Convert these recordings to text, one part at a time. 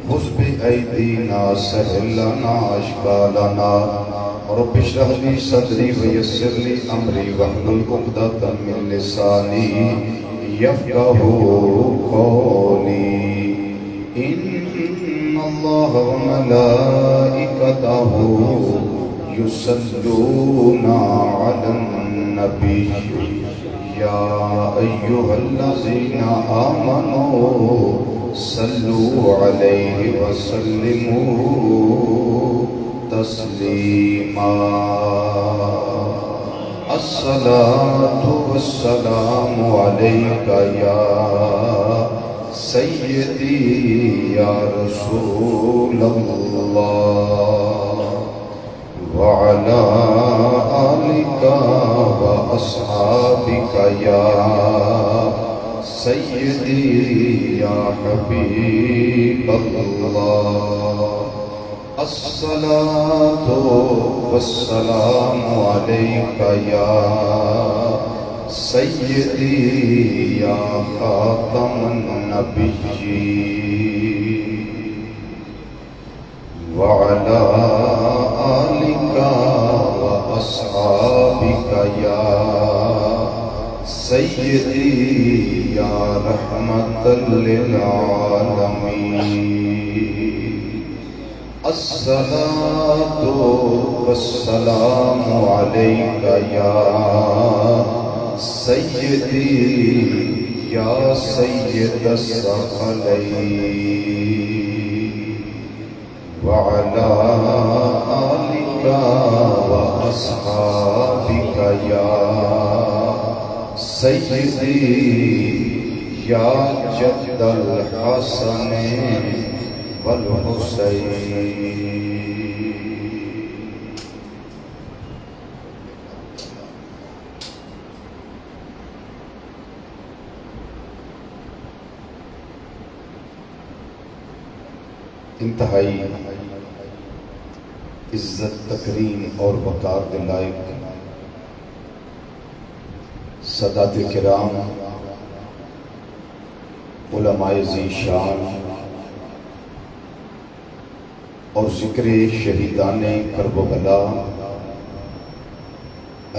خذ بأيدينا سهل لنا أشكالنا رب اشرح لي صدري ويسر لي أمري واحلل عقدة من لساني يفقهوا قولي إن الله وملائكته يصلون على النبي يا أيها الذين آمنوا صلوا عليه وسلموا تسليما الصلاة والسلام عليك يا سيدي يا رسول الله وعلى آلك وأصحابك يا سيدي يا حبيب الله الصلاة والسلام عليك يا سيدي يا خاتم النبيين وعلى آلك وأصحابك يا سيدي يا رحمة للعالمين الصلاة والسلام عليك يا سيدي يا سيد الثقلين وعلى آلك وأصحابك يا سيدي يا جد الحسن والحسين انتہائی عزت تکریم اور وقار کے لائق سادات کرام علماء ذی شان اور ذکر شہیدان کربلا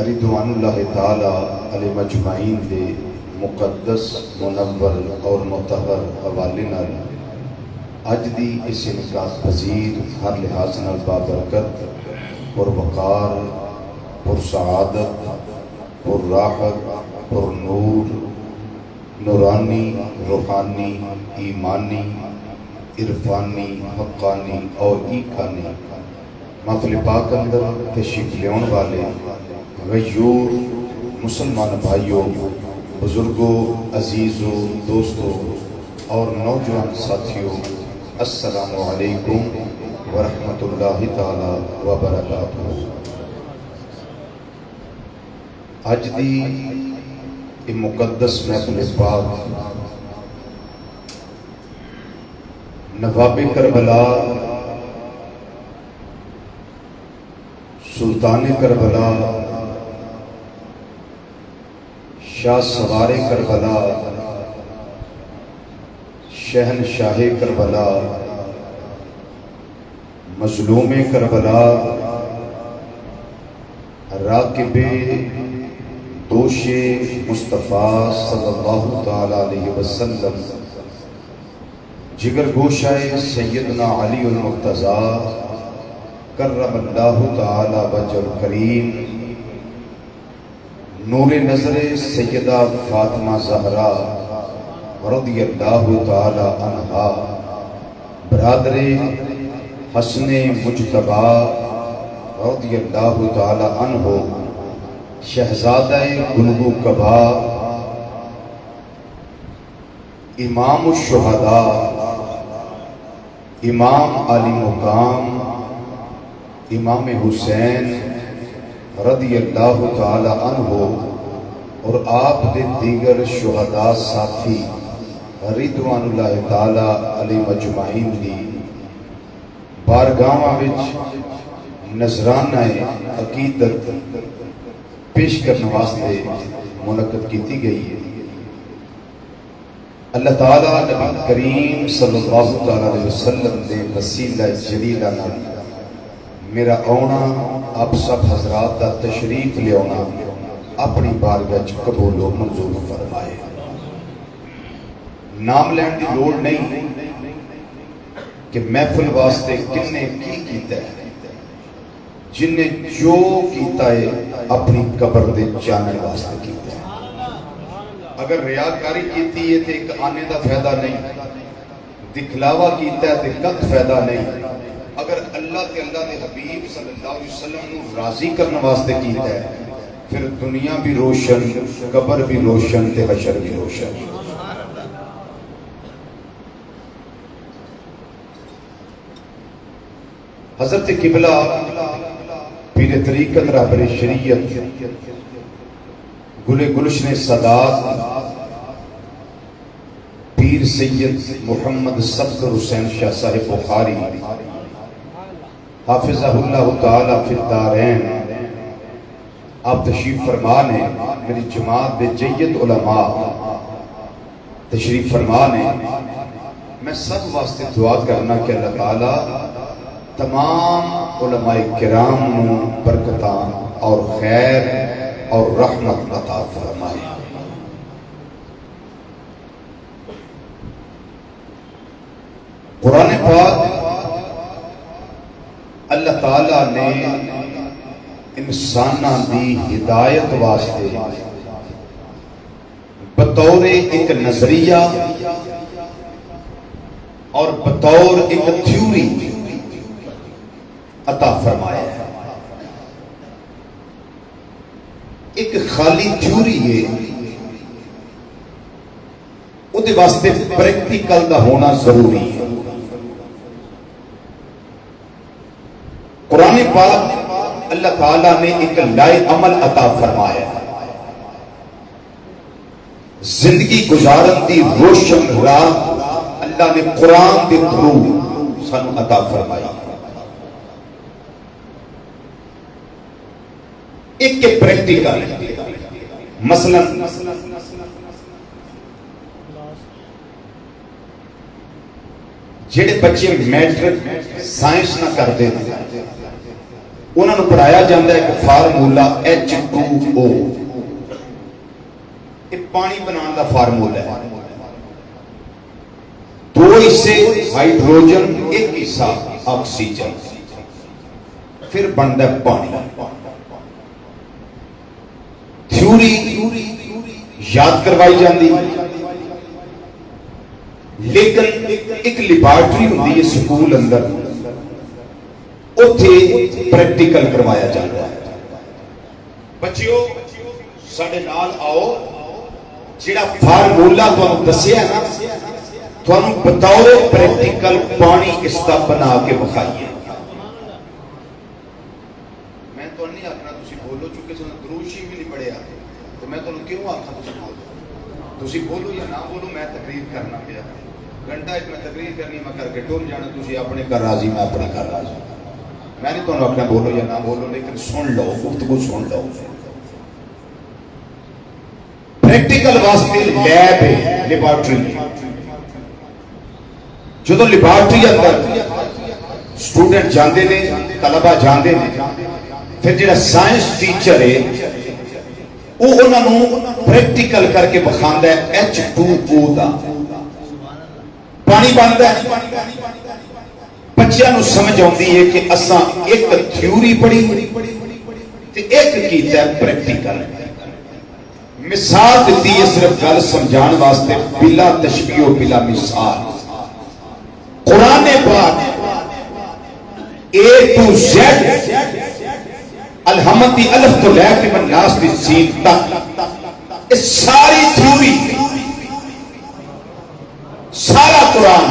رضوان اللہ تعالی علیہ مجمعین دے مقدس منور اور مطہر حوالے نال اج دی اس انعقاد پذیر ہر لحاظ نال بابرکت پر وقار پر سعادت پر راحت پر نور نورانی روحانی ایمانی عرفانی حقانی اور ایقانی محفل پاک اندر تشریف لیون والے غیور مسلمان بھائیوں بزرگوں عزیزوں دوستوں اور نوجوان ساتھیوں السلام علیکم ورحمۃ اللہ تعالی وبرکاتہ اج دی مقدس محفل پاک نواب کربلا سلطان کربلا شاہ سوار کربلا شہنشاہ کربلا مظلوم کربلا راکب دوش مصطفیٰ صلی اللہ تعالی علیہ وسلم جگر گوشہ سیدنا علی المرتضیٰ کرم اللہ تعالی وجہ الکریم نور نظر سیدہ فاطمہ زہرا رضی اللہ تعالی عنہا برادر حسن مجتبی رضی اللہ تعالی عنہ شہزادہ گلگو کبا امام الشہداء امام علی مقام امام حسین رضی اللہ تعالی عنہ اور آپ دے دیگر شہداء ساتھی رضوان اللہ تعالی علیہ مجمعین دی بارگاہاں وچ نذرانہ عقیدت پیش کرنے واسطے منعقد کیتی گئی ہے۔ اللہ تعالیٰ نبی کریم صلی اللہ علیہ وسلم دے وسیلہ جلیلہ نال میرا آنا آپ سب حضرات دا تشریف لے آنا اپنی بارگاہ قبول و منظور فرمائے. نام لین دی لوڑ نہیں کہ محفل واسطے کنے کی کیتا ہے، جن نے جو کیتا ہے اپنی قبر دے جانے واسطے کیتا ہے. اگر ریاکاری کیتی ہے تو ایک آنے دا فائدہ نہیں، دکھلاوا کیتا ہے تو کت فائدہ نہیں. اگر اللہ تے اللہ دے حبیب صلی اللہ علیہ وسلم نو راضی کرنے واسطے کیتا ہے پھر دنیا بھی روشن، قبر بھی روشن تے حشر بھی روشن. حضرت قبلہ پیر طریقت رہبر شریعت گل گلشن سادات پیر سید محمد صفدر حسین شاہ صاحب بخاری حافظہ اللہ تعالی فی الدارین آپ تشریف فرمان ہیں. میری جماعت بے جید علماء تشریف فرمان ہیں. میں سب واسطے دعا کرنا کہ اللہ تعالی تمام علماء کرام برکتان اور خیر اور رحمت عطا فرمائے. قرآن پاک اللہ تعالیٰ نے انسانہ دی ہدایت واسطے بطور ایک نظریہ اور بطور ایک تھیوری عطا فرمایا ہے. ایک خالی تھیوری ہے، وہ دے واسطے پریکٹیکل دا ہونا ضروری ہے. قرآن پاک اللہ تعالیٰ نے ایک لائے عمل عطا فرمایا ہے. زندگی گزارن دی روشن راہ اللہ نے قرآن دے تھرو سانو عطا فرمایا. ایک کے پریکٹیکل مثلا جڑے بچے میٹرک سائنس نہ کرتے انہوں نے پڑھایا جاتا ہے کہ فارمولا H2O یہ پانی بنانے کا فارمولا ہے. دو حصے ہائیڈروجن ایک حصہ آکسیجن پھر بنتا ہے پانی. تھیوری یاد کروائی جاندی لیکن ایک لیبارٹری ہوتی ہے سکول اندر اتھے پریکٹیکل کروایا جاتا ہے. بچیو ساڑھے نال آؤ جڑا فارمولا تو ہم دسیا نا تو ہم بطور پریکٹیکل پانی اس کا بنا کے بخائیے. میں تو نہیں آکھنا تسی بولو چونکہ سنہ دروشی بھی نہیں پڑے آتے تو میں تو کیوں آکھنا تسی بولو تسی بولو یا نہ بولو. میں تقریر کرنا پیا گھنٹہ ایک میں تقریر کرنی میں کر کے ٹول جانا تسی اپنے کر راضی میں اپنے کر راضی. میں نہیں تو آکھنا بولو یا نہ بولو لیکن سن لو گفتگو سن لو. پریکٹیکل واسطے لیب ہے لیبارٹری. جو لیبارٹری اندر سٹوڈنٹ جاندے نے طلبہ جاندے نے پھر جڑا سائنس ٹیچر ہے وہ انہوں پریکٹیکل کر کے بخاندہ ہے H2O دا پانی بنتا ہے. بچیاں نو سمجھ آتی ہے کہ اساں ایک تھیوری پڑھی تے ایک کیتا ہے پریکٹیکل. مثال دیتی ہے صرف گل سمجھان واسطے بلا تشبیہ و بلا مثال. قرآن پاک A to Z الحمد دی الف تو لے کے مناس دی سین تک اس ساری تھیوری سارا قرآن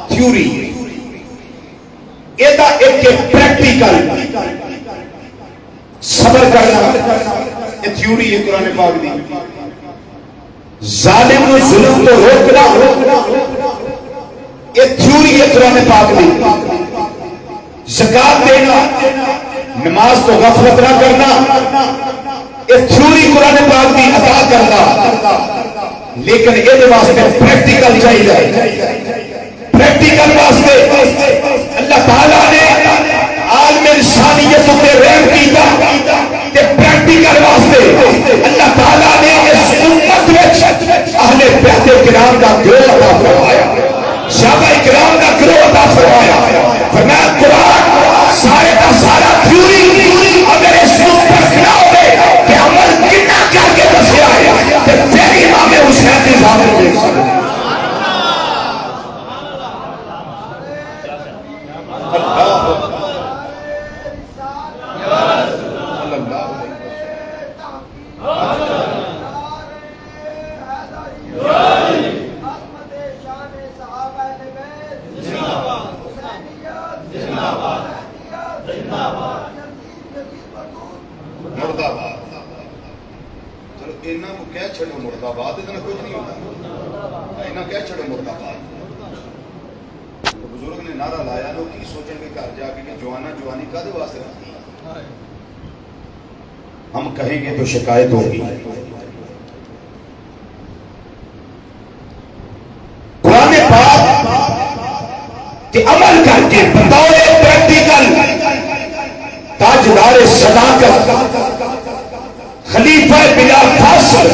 تھیوری ایدہ ایک پریکٹیکل صبر کرنا یہ تھیوری ہے قرآن پاک دی. ظالم و ظلم تو روکنا یہ تھیوری ہے قرآن پاک دی. زکاة دینا نماز تو غفلت نہ کرنا یہ تھیوری قرآن پاک دی. عطا کرنا لیکن یہ واسطے پریکٹیکل چاہیے. پریکٹیکل واسطے اللہ تعالیٰ نے عالم انسانیت تے رحم کیتا تے پریکٹیکل واسطے اللہ تعالیٰ نے اس امت وچ اہل بیت کرام دا گروہ عطا فرمایا, صحابہ کرام دا گروہ عطا فرمایا. فرمایا قرآن سارے دا سارا تھیوری اگر اس کو پرکھنا ہوئے کہ عمل کتنا کر کے دسیا ہے تے پھر امام حسین کی ذات دیکھ سکتے. بزرگ نے نعرہ لایا لوگ کی سوچیں گے گھر جا کے جوانا جوانی کدے واسطے رکھتی ہے. ہم کہیں گے تو شکایت ہوگی. قرآن پاک کہ عمل کر کے بطور پریکٹیکل تاجدار صداقت خلیفہ بلا فاصل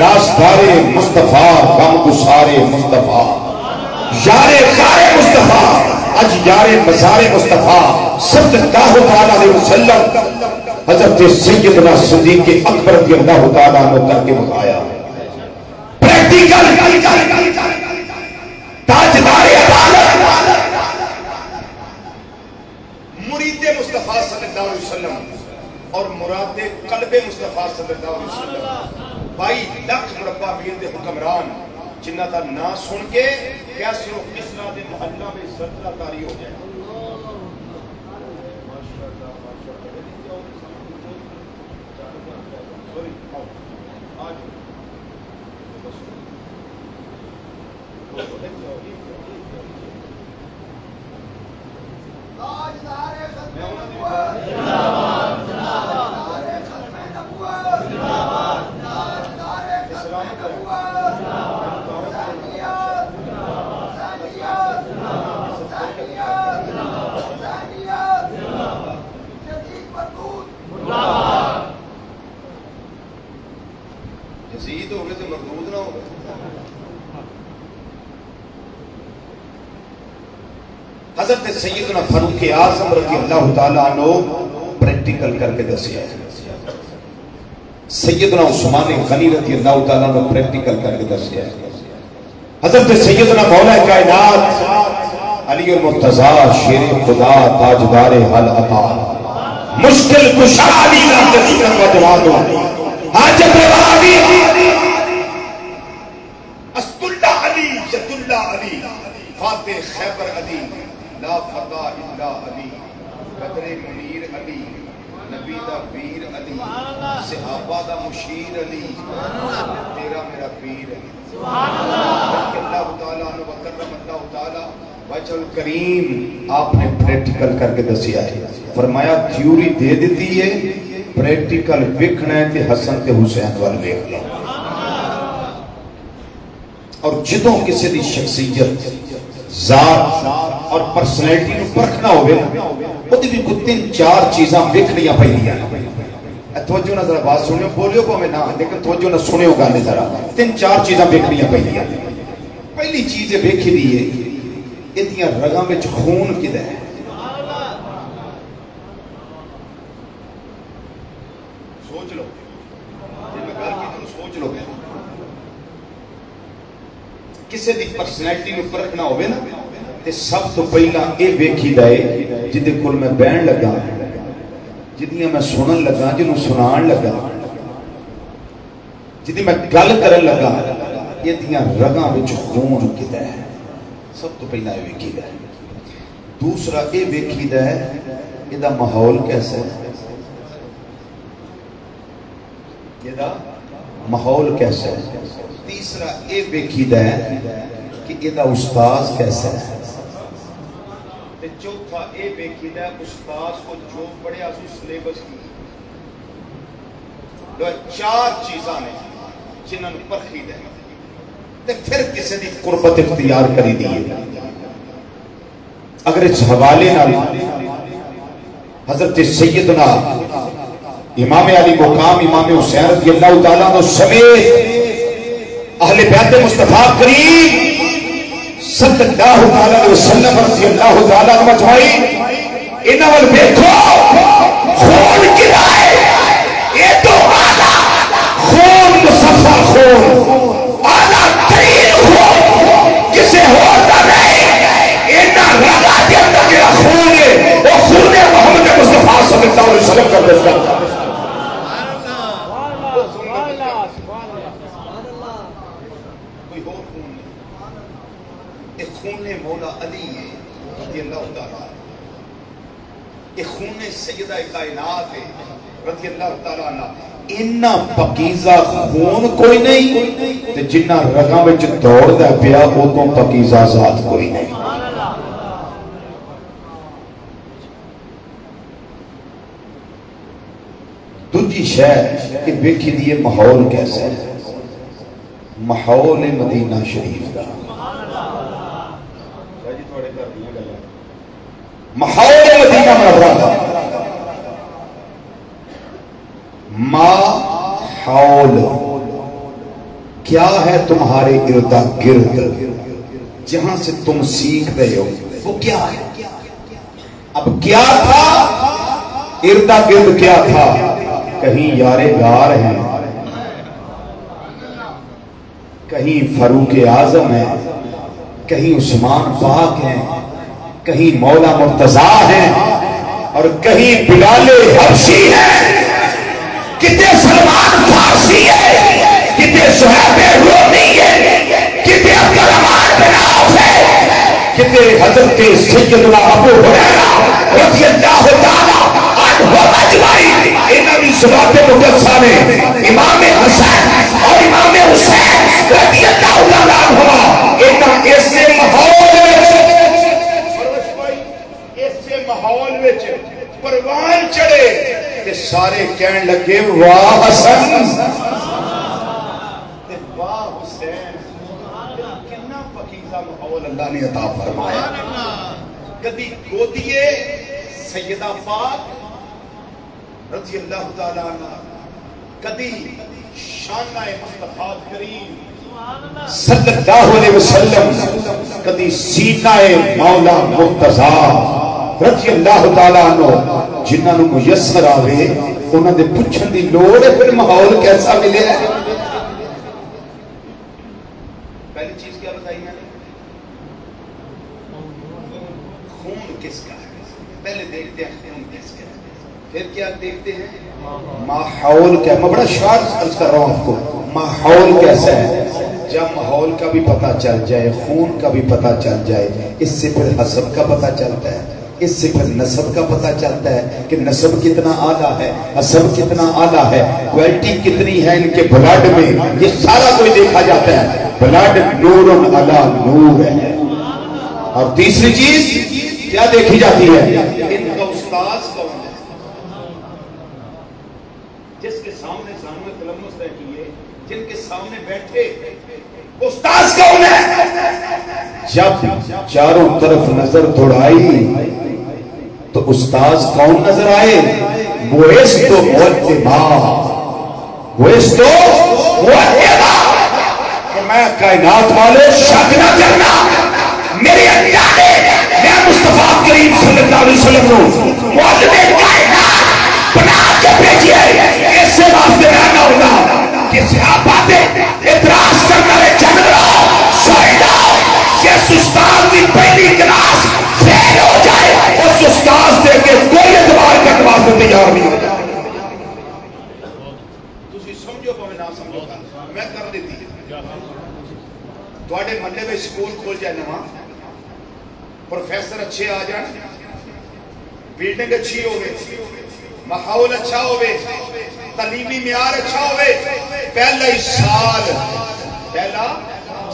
راستار مصطفیٰ غمگسار مصطفیٰ یار غار مصطفیٰ اج یار مزار مصطفیٰ صلی اللہ علیہ وسلم حضرت سیدنا صدیق اکبر رضی اللہ تعالیٰ عنہ کر کے بتایا. پریکٹیکل تاجدار عدالت مرید مصطفیٰ صلی اللہ علیہ وسلم اور مراد قلب مصطفیٰ صلی اللہ علیہ وسلم 22 لاکھ مربع میل دے حکمران جنہ دا نا سن کے کیسر و کسرا دے محلہ میں زلزلہ طاری ہو جائے. یزید ہو گئے تو مردود نہ ہوگا. حضرت سیدنا فاروق اعظم رضی اللہ تعالیٰ عنہ پریکٹیکل کر کے دسیا. سیدنا عثمان غنی رضی اللہ تعالیٰ عنہ پریکٹیکل کر کے دسیا. حضرت سیدنا مولا کائنات علی المرتضیٰ شیر خدا تاجدار حل عطا مشکل کشا علی حقیقت و جواد حاجت رواوی اسد اللہ علی جد اللہ علی فاتح خیبر علی لا فتح الا علی قدر منیر علی نبی دا پیر علی صحابہ دا مشیر علی تیرا میرا پیر علی اللہ تعالیٰ عنہ وکرم اللہ تعالیٰ وجہ الکریم. آپ نے پریکٹیکل کر کے دسیا ہے. فرمایا تھیوری دے دیتی ہے پریکٹیکل ویکھنا ہے تے حسن تے حسین وال ویکھ لو. اور جدوں کسی دی شخصیت ذات اور پرسنالٹی نو پرکھنا ہوئے وہ دی بھی کوئی 3-4 چیزاں ویکھنیاں پہلیاں. توجہ نہ ذرا بات سنیو بولیو کو میں نہ لیکن توجہ نہ سنیو گانے ذرا 3-4 چیزاں ویکھنیاں پہلیاں. پہلی چیز ویکھی دی ہے اتنی رگاں میں خون کدھر ہے. سوچ لو جب میں گل کی تو سوچ لو کسی دی پرسنالٹی میں پرکھنا ہوئے نا تے سب تو پہلا اے ویکھی دائے جدے کل میں بین لگا جدیاں میں سنن لگا جنہوں سنان لگا جدی میں گل کرن لگا یہ دیاں رگاں وچ خون کدھر ہے. سب تو پہلا یہ ویکھی دا ہے. دوسرا یہ ویکھی دا ہے یہ دا ماحول کیسا ہے. یہ دا ماحول کیسا ہے. تیسرا یہ ویکھی دا ہے کہ یہ دا استاذ کیسا ہے. چوتھا یہ ویکھی دا ہے استاذ کو جو پڑھے اس سلیبس کی. 4 چیزاں نے جنہوں نے پرکھی دا ہے. تے پھر کسی دی قربت اختیار کری دیئے. اگر اس حوالے نال حضرت سیدنا امام علی مقام امام حسین رضی اللہ تعالیٰ عنہ سمیت اہل بیت مصطفیٰ کریم صلی اللہ علیہ وسلم رضی اللہ تعالیٰ عنہ مجمعین انہاں ول دیکھو خون گرائے یہ تو اعلیٰ خون مصفا خون اعلیٰ ترین خون کسے ہوتا نہیں انہاں رگا کے اندر جو خون ہے وہ خون محمد مصطفیٰ صلی اللہ علیہ وسلم کا دستہ. خون مولا علی ہے رضی اللہ تعالیٰ، یہ خون سیدہ کائنات ہے رضی اللہ تعالیٰ عنہ. انہا پکیزہ خون کوئی نہیں تے جنہ رگاں وچ دوڑ دا پیا وہ تو پکیزہ ذات کوئی نہیں. دوجی شہر کہ بیکھی دیئے ماحول کیسے ہے، ماحول مدینہ شریف کا ماحول مدینہ منورہ ماحول کیا ہے تمہارے اردا گرد جہاں سے تم سیکھ رہے ہو وہ کیا ہے. اب کیا تھا اردا گرد کیا تھا؟ کہیں یار غار ہیں، کہیں فاروق اعظم ہے، کہیں عثمان پاک ہیں، کہیں مولا مرتضیٰ ہیں اور کہیں بلال حبشی ہیں، کتے سلمان فارسی ہے، کتے صہیب رومی ہے، کتے عبدالرحمن بن عوف ہے، کتے حضرت سیدنا ابو ہریرہ رضی اللہ تعالیٰ عنہ اجمعین. انہاں دی ذات مقدسہ نے امام حسین اور امام حسین رضی اللہ تعالیٰ عنہما انہاں ایسے ماحول وچ پروان چڑھے کہ سارے کہن لگے واہ حسن واہ حسین. کتنا پکیزہ ماحول اللہ نے عطا فرمایا. کبھی گودیے سیدہ پاک رضی اللہ تعالیٰ عنہ، کبھی شانہ مصطفیٰ کریم صلی اللہ علیہ وسلم، کبھی سینہ مولا مرتضیٰ رضی اللہ تعالیٰ عنہ. جنہاں نو میسر آوے انہاں دے پوچھن دی لوڑ ہے پھر ماحول کیسا ملے ہے. پہلی چیز کیا بتائی میں نے؟ خون کس کا ہے؟ پہلے دیکھتے ہیں خون کس کا ہے، پھر کیا دیکھتے ہیں ماحول کیا. میں بڑا شارٹ عرض کر رہا ہوں آپ کو، ماحول کیسا ہے. جب ماحول کا بھی پتہ چل جائے، خون کا بھی پتہ چل جائے، اس سے پھر حسب کا پتہ چلتا ہے، اس سے پھر نسب کا پتہ چلتا ہے کہ نسب کتنا اعلیٰ ہے، حسب کتنا اعلیٰ ہے، کوالٹی کتنی ہے ان کے بلڈ میں، یہ سارا کوئی دیکھا جاتا ہے. بلڈ نور علی نور ہے. اور تیسری چیز کیا دیکھی جاتی ہے؟ ان کا استاذ کون ہے، جس کے سامنے سامنے تلمس طے کیے، جن کے سامنے بیٹھے، استاذ کون ہے. جب چاروں طرف نظر دوڑائی تو استاذ کون نظر آئے؟ مویستو معلمہ، مویستو معلمہ. کہ میں کائنات والے شک نہ کرنا، میرے اللہ نے میں مصطفیٰ کریم صلی اللہ علیہ وسلم معلم کائنات بنا کے بھیجی ہے. اس سے واسطے رہنا ہوگا کہ صحابہ دے اعتراض کرنا رہے جنگ رہا شاہدہ جس استاذ کی پہلی کلاس فیل ہو جائے اس استاذ دے کے کوئی اعتبار کا اعتبار سے تیار نہیں ہوتا. تسی سمجھو پہ نہ سمجھو میں کر دیتی تھوڑے منڈے میں سکول کھول جائے نواں، پروفیسر اچھے آ جائیں، بلڈنگ اچھی ہوئے، ماحول اچھا ہوئے، تعلیمی معیار اچھا ہوئے، پہلا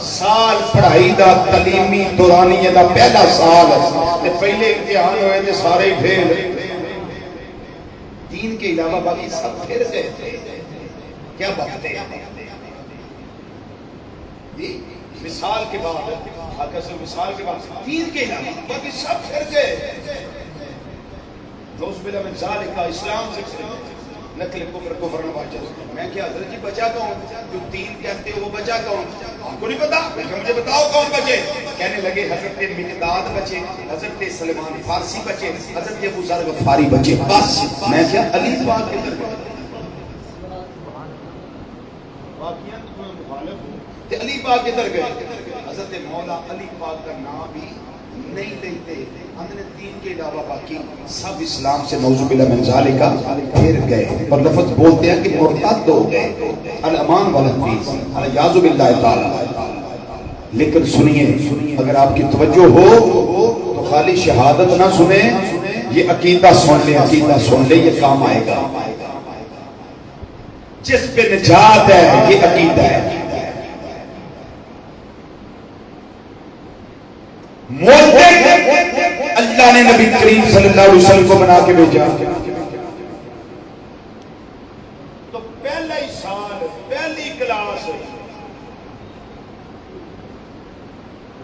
سال پڑھائی دا تعلیمی دورانی دا پہلا سال پہلے امتحان ہوئے تھے سارے پھیل، دین کے علاوہ باقی سب پھر گئے تھے. کیا بات ہے مثال کے بعد آقا سے مثال کے بعد دین کے علاوہ باقی سب پھر گئے دوست بلا من ذالک اسلام سے نقل کفر کفر نواجہ میں کیا حضرت جی بچا کون جو دین کہتے ہو وہ بچا کون آپ کو نہیں پتا میں کہ مجھے بتاؤ کون بچے کہنے لگے حضرت مقداد بچے حضرت سلمان فارسی بچے حضرت ابو ذر غفاری بچے بس میں کیا علی پاک کے در باقیاں تمہیں مخالف ہو علی پاک کے در گئے حضرت مولا علی پاک کا نام بھی نہیں لیتے اندر دین کے علاوہ باقی سب اسلام سے نعوذ باللہ من ذالک پھر گئے اور لفظ بولتے ہیں کہ مرتد ہو گئے الامان والحفیظ الیاذ باللہ تعالی لیکن سنیے اگر آپ کی توجہ ہو تو خالی شہادت نہ سنیں یہ عقیدہ سن لیں عقیدہ سن لیں یہ کام آئے گا جس پہ نجات ہے یہ عقیدہ ہے اللہ نے نبی کریم صلی اللہ علیہ وسلم کو بنا کے بھیجا تو پہلا ہی سال پہلی کلاس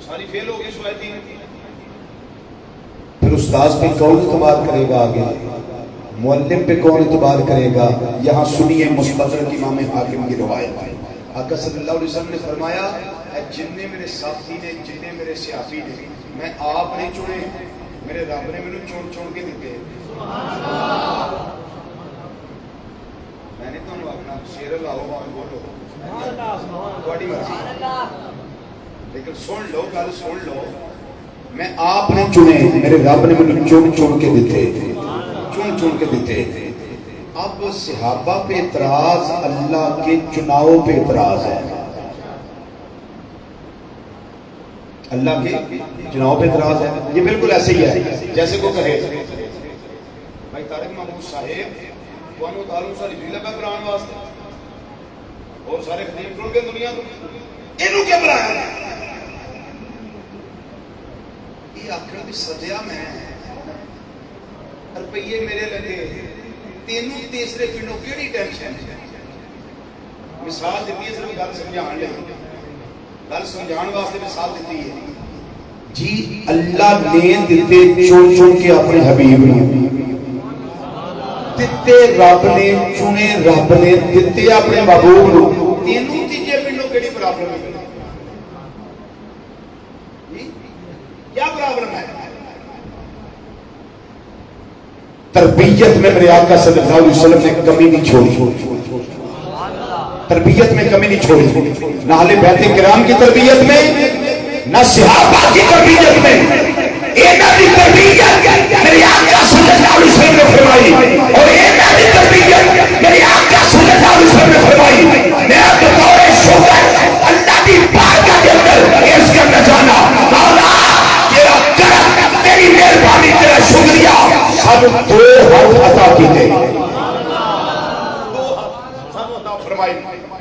ساری فیل ہو گئی سوائے تین پھر استاذ پہ کون اعتبار کرے گا آگے معلم پہ کون اعتبار کرے گا یہاں سنیے مستدرک امام حاکم کی روایت آقا صلی اللہ علیہ وسلم نے فرمایا جننے میرے ساتھی نے جننے میرے سیافی نے میں آپ نے چنے میرے رب نے میں چون چون کے دیتے میں نے تو اپنا شیر لاؤ بولو بڑی مرضی لیکن سن لو گل سن لو میں آپ نے چنے میرے رب نے میں چون چون کے دیتے چون چون کے دیتے اب صحابہ پہ اعتراض اللہ کے چناؤ پہ اعتراض ہے اللہ کے چناؤ پہ اعتراض ہے یہ بالکل ایسے ہی ہے جیسے کو کہے بھائی طارق محمود صاحب کوانو تعلق ساری فیلہ پہ قرآن واسطے اور سارے خدیم کرن کے دنیا کو انہوں کیا بلایا یہ آخر بھی صدیہ میں روپیے میرے لگے تینوں تیسرے پنڈوں کیڑی ٹینشن مثال دیتی ہے صرف گل سمجھان لے گل سمجھان واسطے مثال دیتی ہے جی اللہ نے دیتے چون چون کے اپنے حبیب نے دیتے رب نے چنے رب نے دیتے اپنے محبوب نے تینوں تیجے پنڈوں کیڑی پرابلم ہے کیا پرابلم ہے تربیت میں میرے آقا صلی اللہ علیہ وسلم نے کمی نہیں چھوڑی تربیت میں کمی نہیں چھوڑی نہ اہل بیت کرام کی تربیت میں نہ صحابہ کی تربیت میں اینا دی تربیت میرے آقا صلی اللہ علیہ وسلم نے فرمائی اور اینا دی تربیت میرے آقا صلی اللہ علیہ وسلم نے فرمائی میں بطور شکر اللہ دی بارگاہ کے اندر اس کرنا چاہنا مولا تیرا کرم تیری مہربانی تیرا شکریہ سب دو ہاتھ عطا کی دے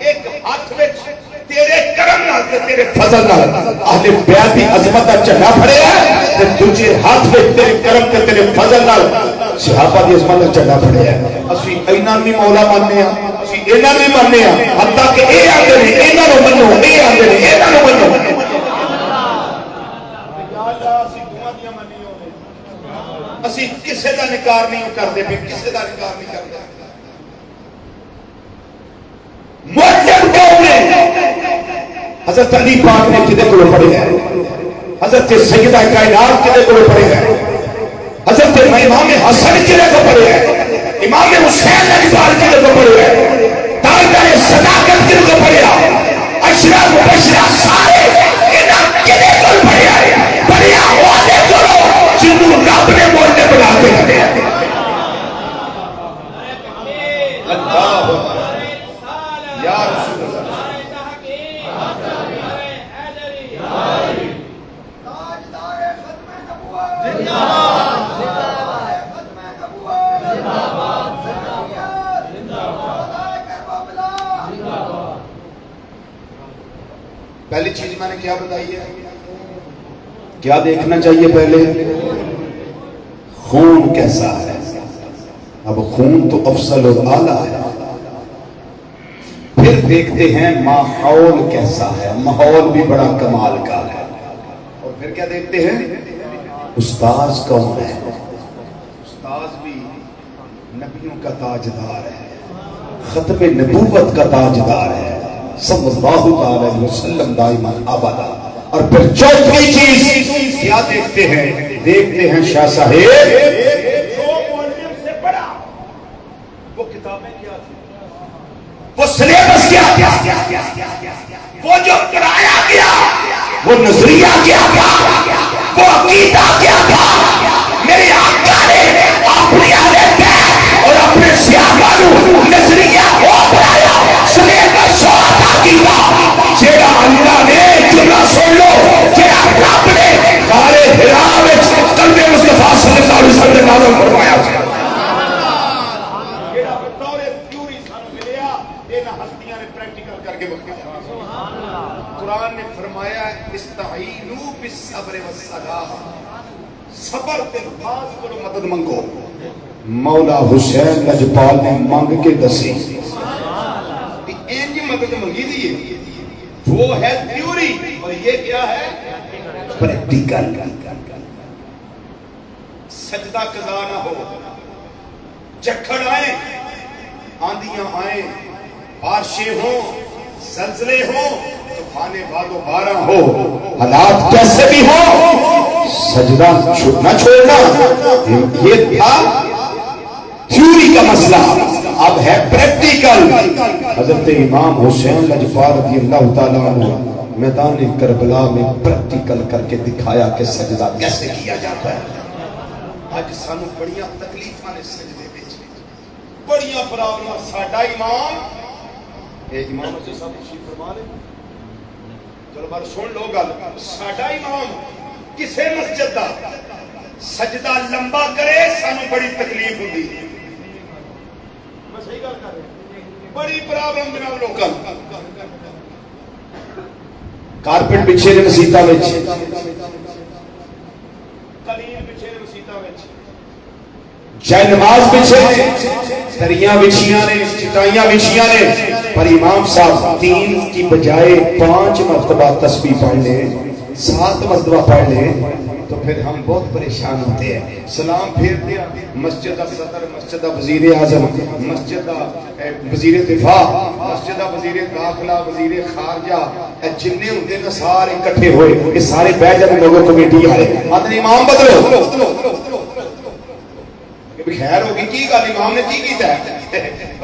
ایک ہاتھ میں تیرے کرم نال تیرے فضل نال اہل بیت دی عظمت دا جھنڈا پھڑیا ہے تے دوجے ہاتھ میں تیرے کرم تے تیرے فضل نال صحابہ دی عظمت دا جھنڈا پھڑیا ہے اسی اینا بھی مولا ماننے ہاں اسی اینا بھی ماننے ہاں حتیٰ کہ اے آندے نے اینا نو منو اے آندے نے اینا نو منو اسی کسے دا نکار نہیں کرتے پھر کسے دا نکار نہیں کرتے معلم کون ہے حضرت علی پاک نے کدے کو پڑھے ہیں حضرت سیدہ کائنات کدے کو پڑھے ہیں حضرت امام حسن کدے کو پڑھے ہیں امام حسین اجبار کدے کو پڑھے ہیں تاجدار صداقت کدے کو پڑھے ہیں اشرا مبشرہ سارے انہاں کدے کو پڑھے ہیں پڑھے والے کرو جنہوں رب نے مولنے بنا کے رکھے ہیں اللہ یا رسول اللہ پہلی چیز میں نے کیا بتائی ہے کیا دیکھنا چاہیے پہلے خون کیسا ہے اب خون تو افضل اور اعلیٰ ہے پھر دیکھتے ہیں ماحول کیسا ہے، ماحول بھی بڑا کمال کا ہے، اور پھر کیا دیکھتے ہیں؟ استاذ کون ہے؟ استاذ بھی نبیوں کا تاجدار ہے، ختم نبوت کا تاجدار ہے صلی اللہ علیہ وسلم دائما ابدا۔ اور پھر چوتھی چیز کیا دیکھتے ہیں؟ دیکھتے ہیں شاہ صاحب جو معلم سے پڑھا وہ کتابیں کیا تھی، وہ سلیبس کیا تھا، وہ جو کرایا گیا وہ نظریہ کیا تھا، وہ عقیدہ کیا تھا۔ میرے آقا نے اپنی عادت اور اپنے سیاحوں نظریہ کو اپنایا، سلیبس اور عقیدہ جیڑا اللہ نے جملہ سن لو، جیڑا رب نے غار حرا وچ قلب مصطفیٰ صلی اللہ علیہ وسلم نازل فرمایا، جیڑا بطور تھیوری سانو ملیا، انہاں ہستیاں نے پریکٹیکل کر کے بتایا۔ قرآن نے فرمایا استعینوا بالصبر والصلاۃ، صبر تے نماز کرو، مدد منگو۔ مولا حسین لجپال نے مانگ کے دسی، انج مدد منگی دیئے، وہ ہے تھیوری اور یہ کیا ہے؟ پریکٹیکل۔ سجدہ قضا نہ ہو، جکڑ آئیں، آندیاں آئیں، بارشیں ہوں، زلزلے ہوں، طوفان باد و بارہ ہو، حالات کیسے بھی ہو، سجدہ نہ چھوڑنا۔ یہ تھا تھیوری کا مسئلہ، اب ہے پریکٹیکل۔ حضرت امام حسین لجپال رضی اللہ تعالیٰ عنہ میدان کربلا میں پریکٹیکل کر کے دکھایا کہ سجدہ کیسے کیا جاتا ہے۔ آج سانو بڑیاں تکلیفاں نے سجدے وچ، بڑیاں پرابلم۔ ساڈا امام امام سے سب تشریف فرما لے، چلو بار سن لو گل، ساڈا امام کسے مسجد دا سجدہ لمبا کرے سانو بڑی تکلیف ہوندی، میں صحیح گل کر رہا، بڑی پرابلم جناب لوکاں۔ کارپٹ بچھے نے مسیتاں وچ، قلیم بچھے نے مسیتاں وچ، جائے نماز بچھے، دریاں بچھیاں نے، چٹائیاں بچھیاں نے، پر امام صاحب 3 کی بجائے 5 مرتبہ تسبیح پڑھ لیں، 7 مرتبہ پڑھ لیں تو پھر ہم بہت پریشان ہوتے ہیں۔ سلام پھیر دیا، مسجد دا صدر، مسجد دا وزیر اعظم، مسجد دا وزیر دفاع، مسجد دا وزیر داخلہ، وزیر خارجہ، جننے ہوندے نا سارے اکٹھے ہوئے، یہ سارے بیٹھ جاتے لوگوں کمیٹی والے، آدھے امام بدلو، خیر ہوگی کی گل، امام نے کی کیتا ہے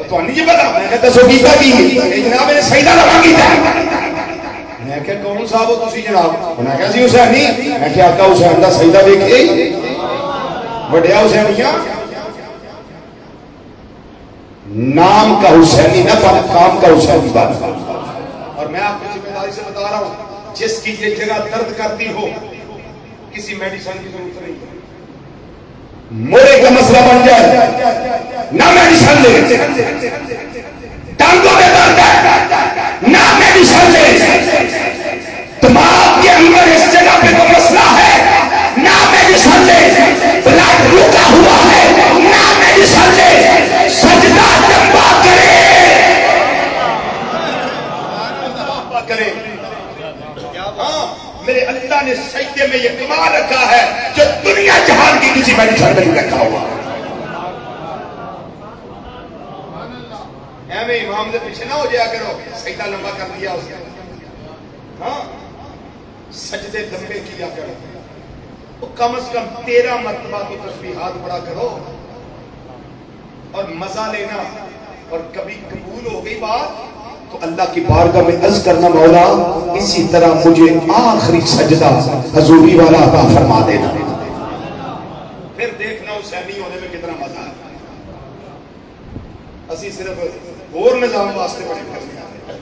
تو نہیں پتا، میں نے دسو کیتا کی جناب نے سجدہ لگا کیتا ہے۔ میں کہ کون صاحب ہو تسی جناب؟ انہاں کہا سی حسینی، میں کہ آقا حسین دا سجدہ ویکھے وڈیا حسینیاں، نام کا حسینی نہ پر کام کا حسینی بات۔ اور میں آپ کو ذمہ داری سے بتا رہا ہوں، جس کی یہ جگہ درد کرتی ہو کسی میڈیسن کی ضرورت نہیں، موڑے کا مسئلہ بن جائے نہ میڈیسن لے، ٹانگوں میں درد ہے نہ میڈیسن لے، دماغ کے اندر اس جگہ پہ کوئی مسئلہ ہے نہ میڈیسن لے، بلڈ رکا ہوا ہے نہ میڈیسن لے، سجدہ لمبا کرے۔ ہاں میرے اللہ نے سجدے میں یہ کمال رکھا ہے جو دنیا جہان کی کسی میڈیسن میں نہیں رکھا ہوا۔ میں امام دے پیچھے نہ ہو جایا کرو، سجدہ لمبا کر دیا اس نے، ہاں سجدے لمبے کیا کرو، تو کم از کم 13 مرتبہ تو تسبیحات پڑھا کرو، اور مزہ لینا، اور کبھی قبول ہو گئی بات تو اللہ کی بارگاہ میں عرض کرنا مولا اسی طرح مجھے آخری سجدہ حضوری والا عطا فرما دینا، پھر دیکھنا حسینی ہونے میں کتنا مزہ ہے۔ اسی صرف اور نظام واسطے پڑھے کرنے آتے ہیں،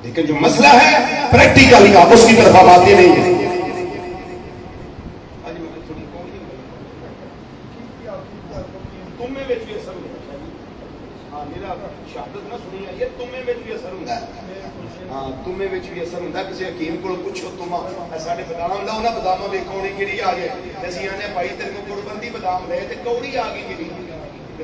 لیکن جو مسئلہ ہے پریکٹیکل کا اس کی طرف آبادی نہیں ہے۔ شہادت نہ سنی ہے، یہ تمہیں میں بھی اثر ہوتا ہے، ہاں تمہیں میں بھی اثر ہوتا ہے۔ کسی حکیم کو پوچھو تمہیں ساڑھے بادام لاؤ نا، بادام میں کوڑی گری آ جائے، اسی آنے بھائی تیرے کو گڑ بندی بادام لے تے کوڑی آ گئی گری،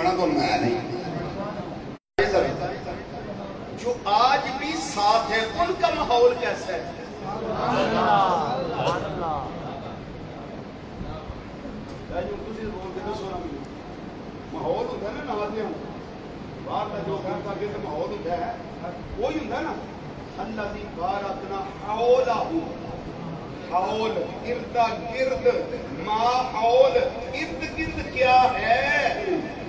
بنا تو میں نہیں. جو آج بھی ساتھ ہے ان کا ماحول کیسا ہے؟ ماحول ہوتا ہے نا نوازے باہر کا جو کرتا کہ ماحول ہوتا ہے وہی ہوتا ہے نا. اللہ دی بارکنا حولہ حول اردا گرد ما حول ارد گرد کیا ہے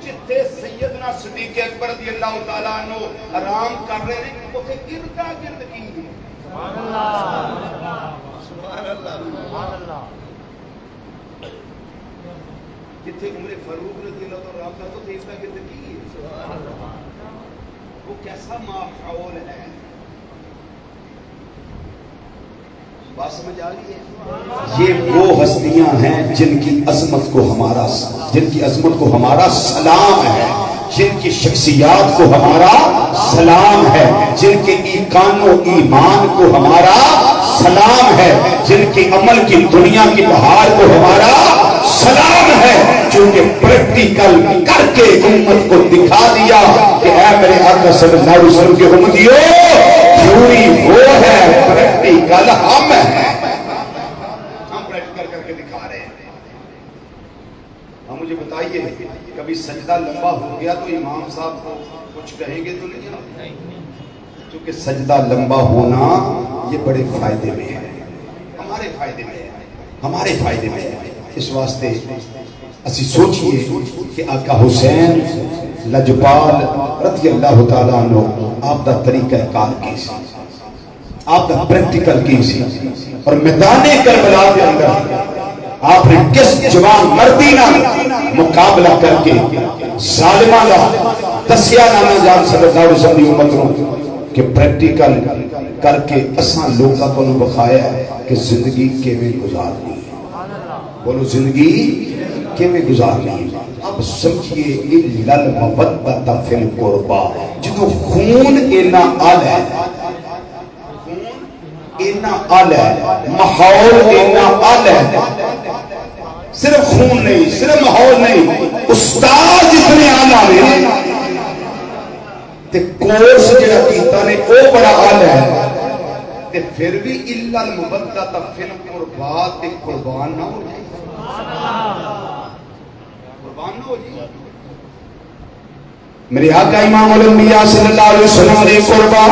جتھے سیدنا صدیق اکبر رضی اللہ تعالیٰ عنہ آرام کر رہے ہیں اوتھے اردا گرد کی سبحان اللہ سبحان اللہ سبحان اللہ. جتھے عمر فاروق رضی اللہ تعالیٰ عنہ تو اردا گرد کی سبحان اللہ. وہ کیسا ماحول ہے بات سمجھ آ رہی ہے؟ یہ وہ ہستیاں ہیں جن کی عظمت کو ہمارا سلام ہے, جن کی شخصیات کو ہمارا سلام ہے, جن کے ایمان و ایمان کو ہمارا سلام ہے, جن کے عمل کی دنیا کی بہار کو ہمارا سلام ہے, چونکہ پریکٹیکل کر کے امت کو دکھا دیا کہ اے میرے آقا صلی اللہ علیہ وسلم کے امتیوں تھیوری وہ ہے پریکٹیکل ہم ہیں. ہم پریکٹیکل کر کے دکھا رہے ہیں. ہم مجھے بتائیے کبھی سجدہ لمبا ہو گیا تو امام صاحب کو کچھ کہیں گے تو نہیں؟ کیونکہ سجدہ لمبا ہونا یہ بڑے فائدے میں ہے, ہمارے فائدے میں ہے, ہمارے فائدے میں ہے. اس واسطے اسی سوچئے کہ آقا حسین لجپال رضی اللہ تعالیٰ عنہ آپ دا طریقہ کار کی سی, آپ دا پریکٹیکل کی سی, اور میدان کربلا کے اندر آپ نے کس جوان مردی نہ مقابلہ کر کے ظالمہ دا دسیا نانا جان صلی اللہ علیہ وسلم امت رو کہ پریکٹیکل کر کے اساں لوگاں کو بخایا ہے کہ زندگی کیویں گزارنی ہے. بولو زندگی کیویں گزارنی ہے. اب سمجھئے اِلَّا الْمَوَدَّةَ فِي الْقُرْبَى جدو خون اینا آل ہے, خون اینا آل ہے, ماحول اینا آل ہے, صرف خون نہیں, صرف ماحول نہیں, استاد جتنے آل آلے تے کورس جڑا کیتا نے او بڑا آل ہے, تے پھر بھی اِلَّا الْمَوَدَّةَ فِي الْقُرْبَى تے قربان نہ ہو جائے, قربان نہ ہو جائے. میرے آقا امام الانبیاء صلی اللہ علیہ وسلم نے قربان,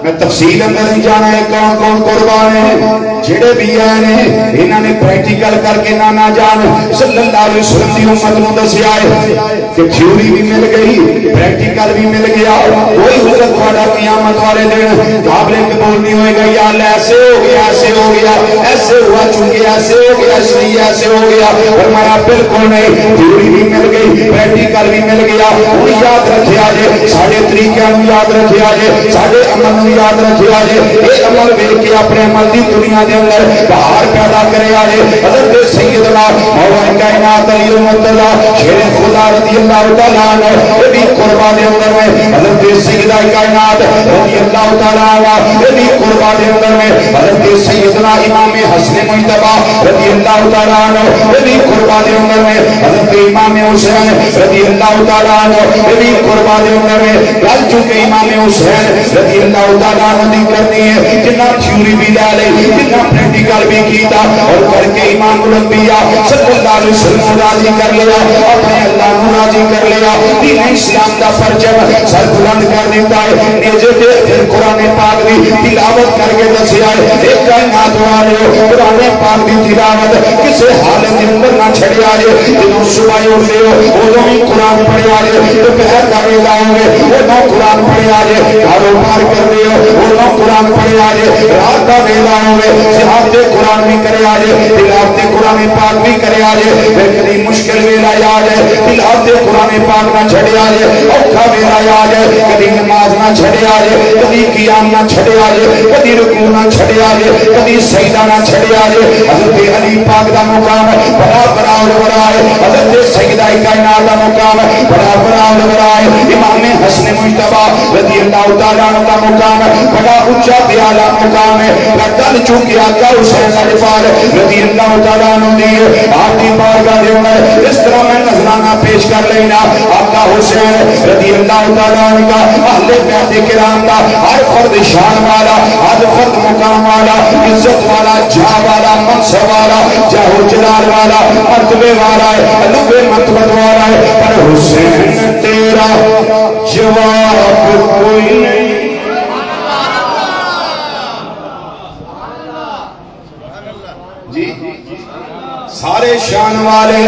میں تفصیل اندر نہیں جانا ہے کون کون قربان ہیں, جڑے بھی ہیں انہوں نے پریکٹیکل کر کے نانا جان صلی اللہ علیہ وسلم کی امت کو دسیا ہے کہ تھیوری بھی مل گئی, پریکٹیکل بھی مل گیا. کوئی حضرت تھوڑا قیامت والے دن قابل قبول نہیں ہوئے گا, یا اللہ ایسے ہو گیا, ایسے ہو گیا, ایسے ہوا چونکہ ایسے ہو گیا, اس لیے ایسے ہو گیا. فرمایا بالکل نہیں, تھیوری بھی مل گئی, پریکٹیکل بھی مل گیا. وہ یاد رکھے آجے, ساڑھے طریقے ہم یاد رکھے آجے, ساڑھے عمل یاد رکھے آجے, اے عمل بے کے اپنے عمل دی دنیا دے اندر بہار پیدا کرے آجے. حضرت سیدنا مولا کائنات علی المرتضی شیر خدا رضی اللہ تعالیٰ عنہ یہ بھی قربان دے اندر میں, حضرت سیدنا کائنات رضی اللہ تعالیٰ عنہ یہ بھی قربان دے اندر میں, حضرت سیدنا امام حسن مجتبی رضی اللہ تعالیٰ عنہ یہ بھی قربان دے اندر میں, حضرت امام حسین رضی اللہ تعالیٰ عنہ یہ بھی قربان دے اندر میں. گل چونکہ امام حسین رضی اللہ تعالیٰ عنہ دی کرنی ہے, جنہ تھیوری بھی لے لے, جنہ پریکٹیکل بھی کیتا اور کر کے امام الانبیاء صلی اللہ علیہ وسلم راضی کر لیا, اپنے اللہ کو راضی کر لیا. دین اسلام دا پرچم سر بلند کر دیتا ہے, نیزے تے پھر قرآن پاک دی تلاوت کر کے دسیا ہے. ایک کائنات والے قرآن پاک دی تلاوت کسے حالت کے اندر نہ چھڑیا جے, جنہوں صبح اٹھتے ہو وہ بھی قرآن پڑھیا جے, دوپہر کا ویلا ہوں گے وہ قرآن پڑھیا جے, کاروبار کرتے ہو وہ قرآن پڑھیا جے, رات کا ویلا ہوں گے صحابت قرآن بھی کرے آجے, تلاوت قرآن پاک بھی کرے آجے. کبھی مشکل ویلا یاد ہے تلاوت قرآن پاک نہ چھڑے آجے, اوکھا ویلا یاد ہے کبھی نماز نہ چھڑے آجے, کبھی قیام نہ چھڑے آجے, کبھی رکوع نہ چھڑے آجے, کبھی سجدہ نہ چھڑے آجے. حضرت علی پاک دا مقام بڑا بڑا اور بڑا ہے, حضرت سیدہ کائنات دا مقام بڑا بڑا اور بڑا ہے. امام حسن مجتبی رضی اللہ تعالیٰ عنہ کا مقام بڑا اونچا پیارا مقام ہے. گل چونکہ آقا حسین اجپال رضی اللہ تعالیٰ عنہ دی آپ کی بارگاہ دے اندر اس طرح میں نذرانہ پیش کر لینا. آقا حسین رضی اللہ تعالیٰ عنہ کا اہل بیت کرام کا ہر فرد شان والا, ہر فرد مقام والا, عزت والا, جاہ والا, منصب والا, جاہ جلال والا, مرتبے والا ہے, لبے مرتبت والا ہے. پر حسین تیرا جواب کوئی نہیں. جی سارے شان والے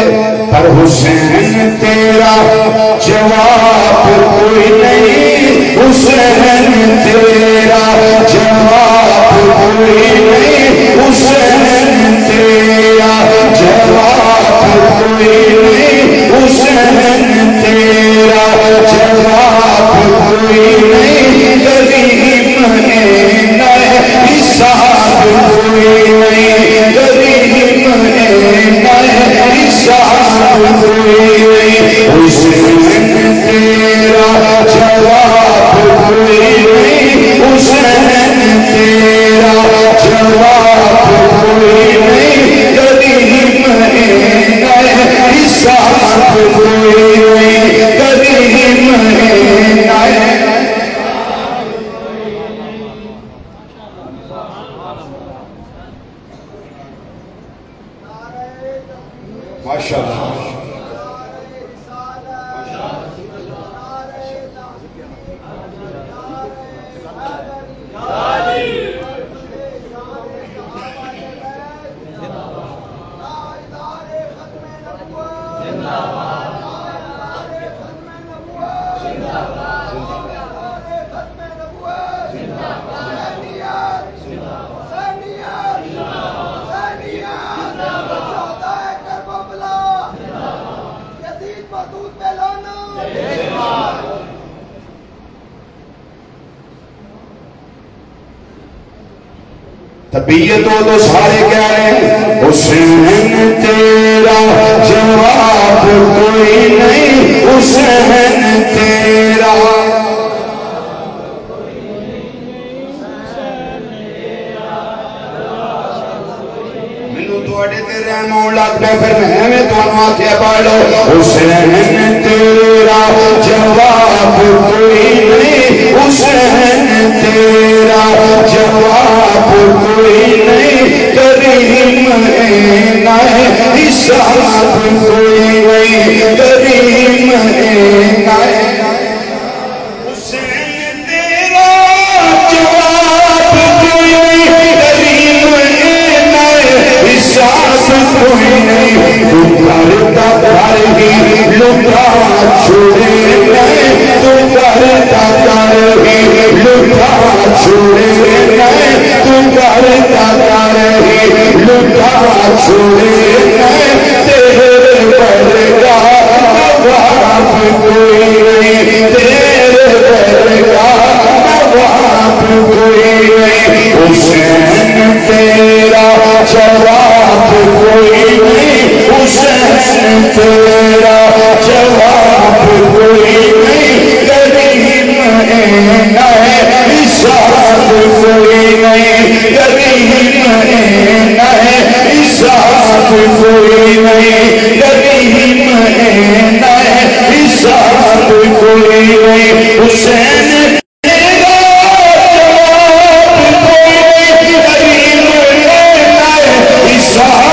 پر حسین تیرا جواب کوئی نہیں. حسین تیرا جواب کوئی نہیں. حسین تیرا جواب کوئی نہیں. حسین تیرا جواب کوئی نہیں. کریم ہے حساب کوئی نہیں. کریم ہے حساب کوئی نہیں. حسین تیرا جواب کوئی نہیں. حسین تیرا جواب کوئی نہیں. کریم ہے حساب کوئی نہیں. کریم ہے ماشاءاللہ. طبیعت ہو تو سارے کہہ رہے ہیں حسین تیرا جواب کوئی نہیں. حسین تیرا مینوں تواڈے تے رحم آن لگ پیا پھر میں تانوں آکھیا پڑھ لو حسین تیرا جواب کوئی نہیں. حسین تیرا جواب کوئی نہیں. کریم ہے حساب کوئی نہیں. کریم ہے حسین تیرا جواب کوئی نہیں. کریم ہے حساب کوئی نہیں. تو کرتا کر ہی لٹا چھوڑے نہیں. تو کرتا کر ہی لٹا چھوڑے نہیں. تو کرتا کر ہی لٹا چھوڑے نہیں. تیرے برگا نواب کوئی نہیں. تیرے برگا نواب کوئی نہیں. حسین تیرا جواب کوئی نہیں. حسین تیرا جواب کوئی نہیں. کریم ہے حساب کوئی نہیں. کریم ہے حساب کوئی نہیں. کریم ہے حساب کوئی نہیں. حسین تیرا جواب کوئی نہیں. کریم ہے حساب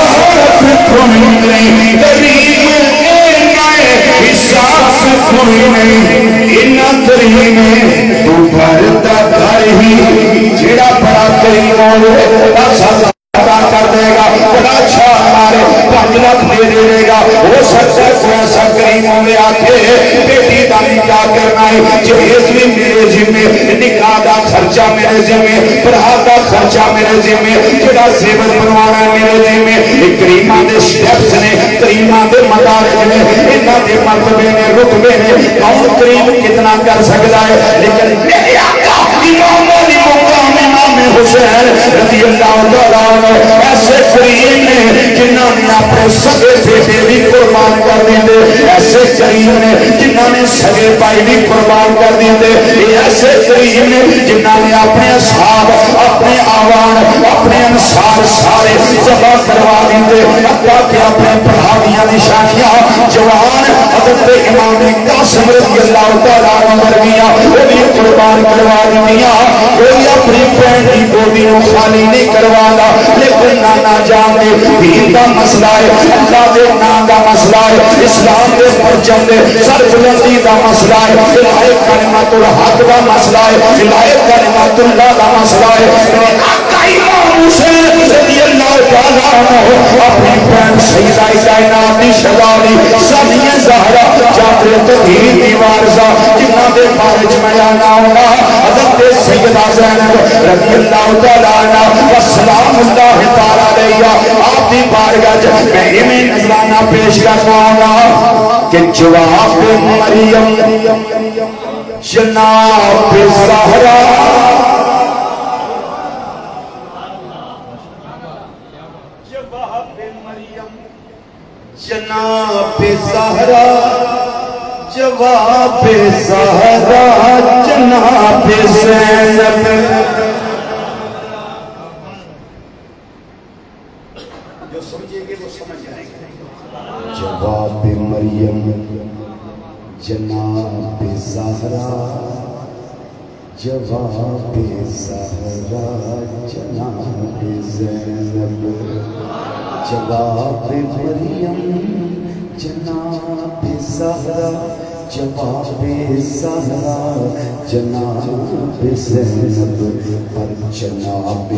کوئی نہیں. کریم ہے حساب کوئی نہیں. ان کریم تو کرتا کر ہی جڑا بڑا کریم ہوئے سزا کر دے گا. بڑا اچھا ہمارے 5 لاکھ دے گا. ہو سکتا ہے کوئی ایسا کریم ہوئے آکے بیٹی کا نکاح کرنا ہے جہیز بھی میرے ذمہ, نکاح کا خرچہ میرے ذمہ, برا کا خرچہ میرے ذمہ, جڑا زیور بنوانا میرے ذمہ. کریمہ دے سٹیپس نے, کریمہ دے مدارج نے, انہاں دے مرتبے نے, رتبے نے. کون کریم کتنا کر سکتا ہے. لیکن میرے آقا امام علی مقام امام حسین رضی اللہ تعالیٰ عنہ ایسے کریم نے جنہوں نے اپنے سگے بیٹے بھی قربان کر دیتے. ایسے کریم نے جنہوں جنہاں نے سگے بھائی بھی قربان کر دیتے، یہ ایسے کریم نے جنہاں نے اپنے اصحاب، اپنے آوان، اپنے انصار سارے ذبح کروا دیتے، حتیٰ کہ اپنے پڑھاویاں نشانیاں جوان حضرت امام قاسم رضی اللہ تعالیٰ عنہ ورگیاں وہ بھی قربان کروا دیا۔ کوئی اپنی بہن کی گودی کو خالی نہیں کروانا، لیکن نانا جان دے دین کا مسئلہ ہے، اللہ دے نام کا مسئلہ ہے، اسلام دے پرچم دے سر بلندی کا مسئلہ ہے، الہی کلمت الحق کا مسئلہ ہے، الہی کلمت اللہ کا مسئلہ ہے۔ آقا امام حسین رضی اللہ تعالیٰ عنہ اپنی بہن سیدہ کائنات کی شہزادی ثانیہ زہرا جابر توحید دی وارثہ جنہاں دے بارے میں آنا ہوگا حضرت سیدہ زینب رضی اللہ تعالیٰ عنہ والسلام اللہ تعالیٰ علیہ آپ دی بارگاہ میں ہمیں نظرانہ پیش کرنا ہوگا کہ جواب مریم جناب زہرا جناب زہرا جواب زہرا جناب زینب جو سمجھے گے وہ سمجھ آئے گا۔ جواب مریم جناب زہرا جواب زہرا جناب زینب جواب مریم جناب زہرا جواب زہرا جناب زینب پر جناب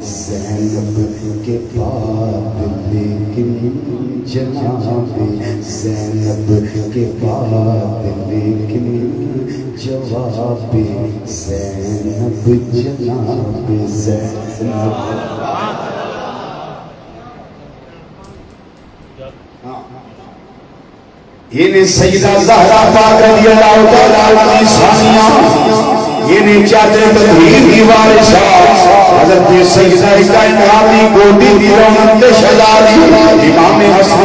زینب کے بعد لیکن جناب زینب کے بعد لیکن جواب زینب جناب زینب یہ سیدہ زہرا پاک رضی اللہ تعالیٰ عنہ ثانیہ یہ چاچے توحید کی وارثہ حضرت سیدہ کائنات کی گودی دی رونق شہزادی امام حسن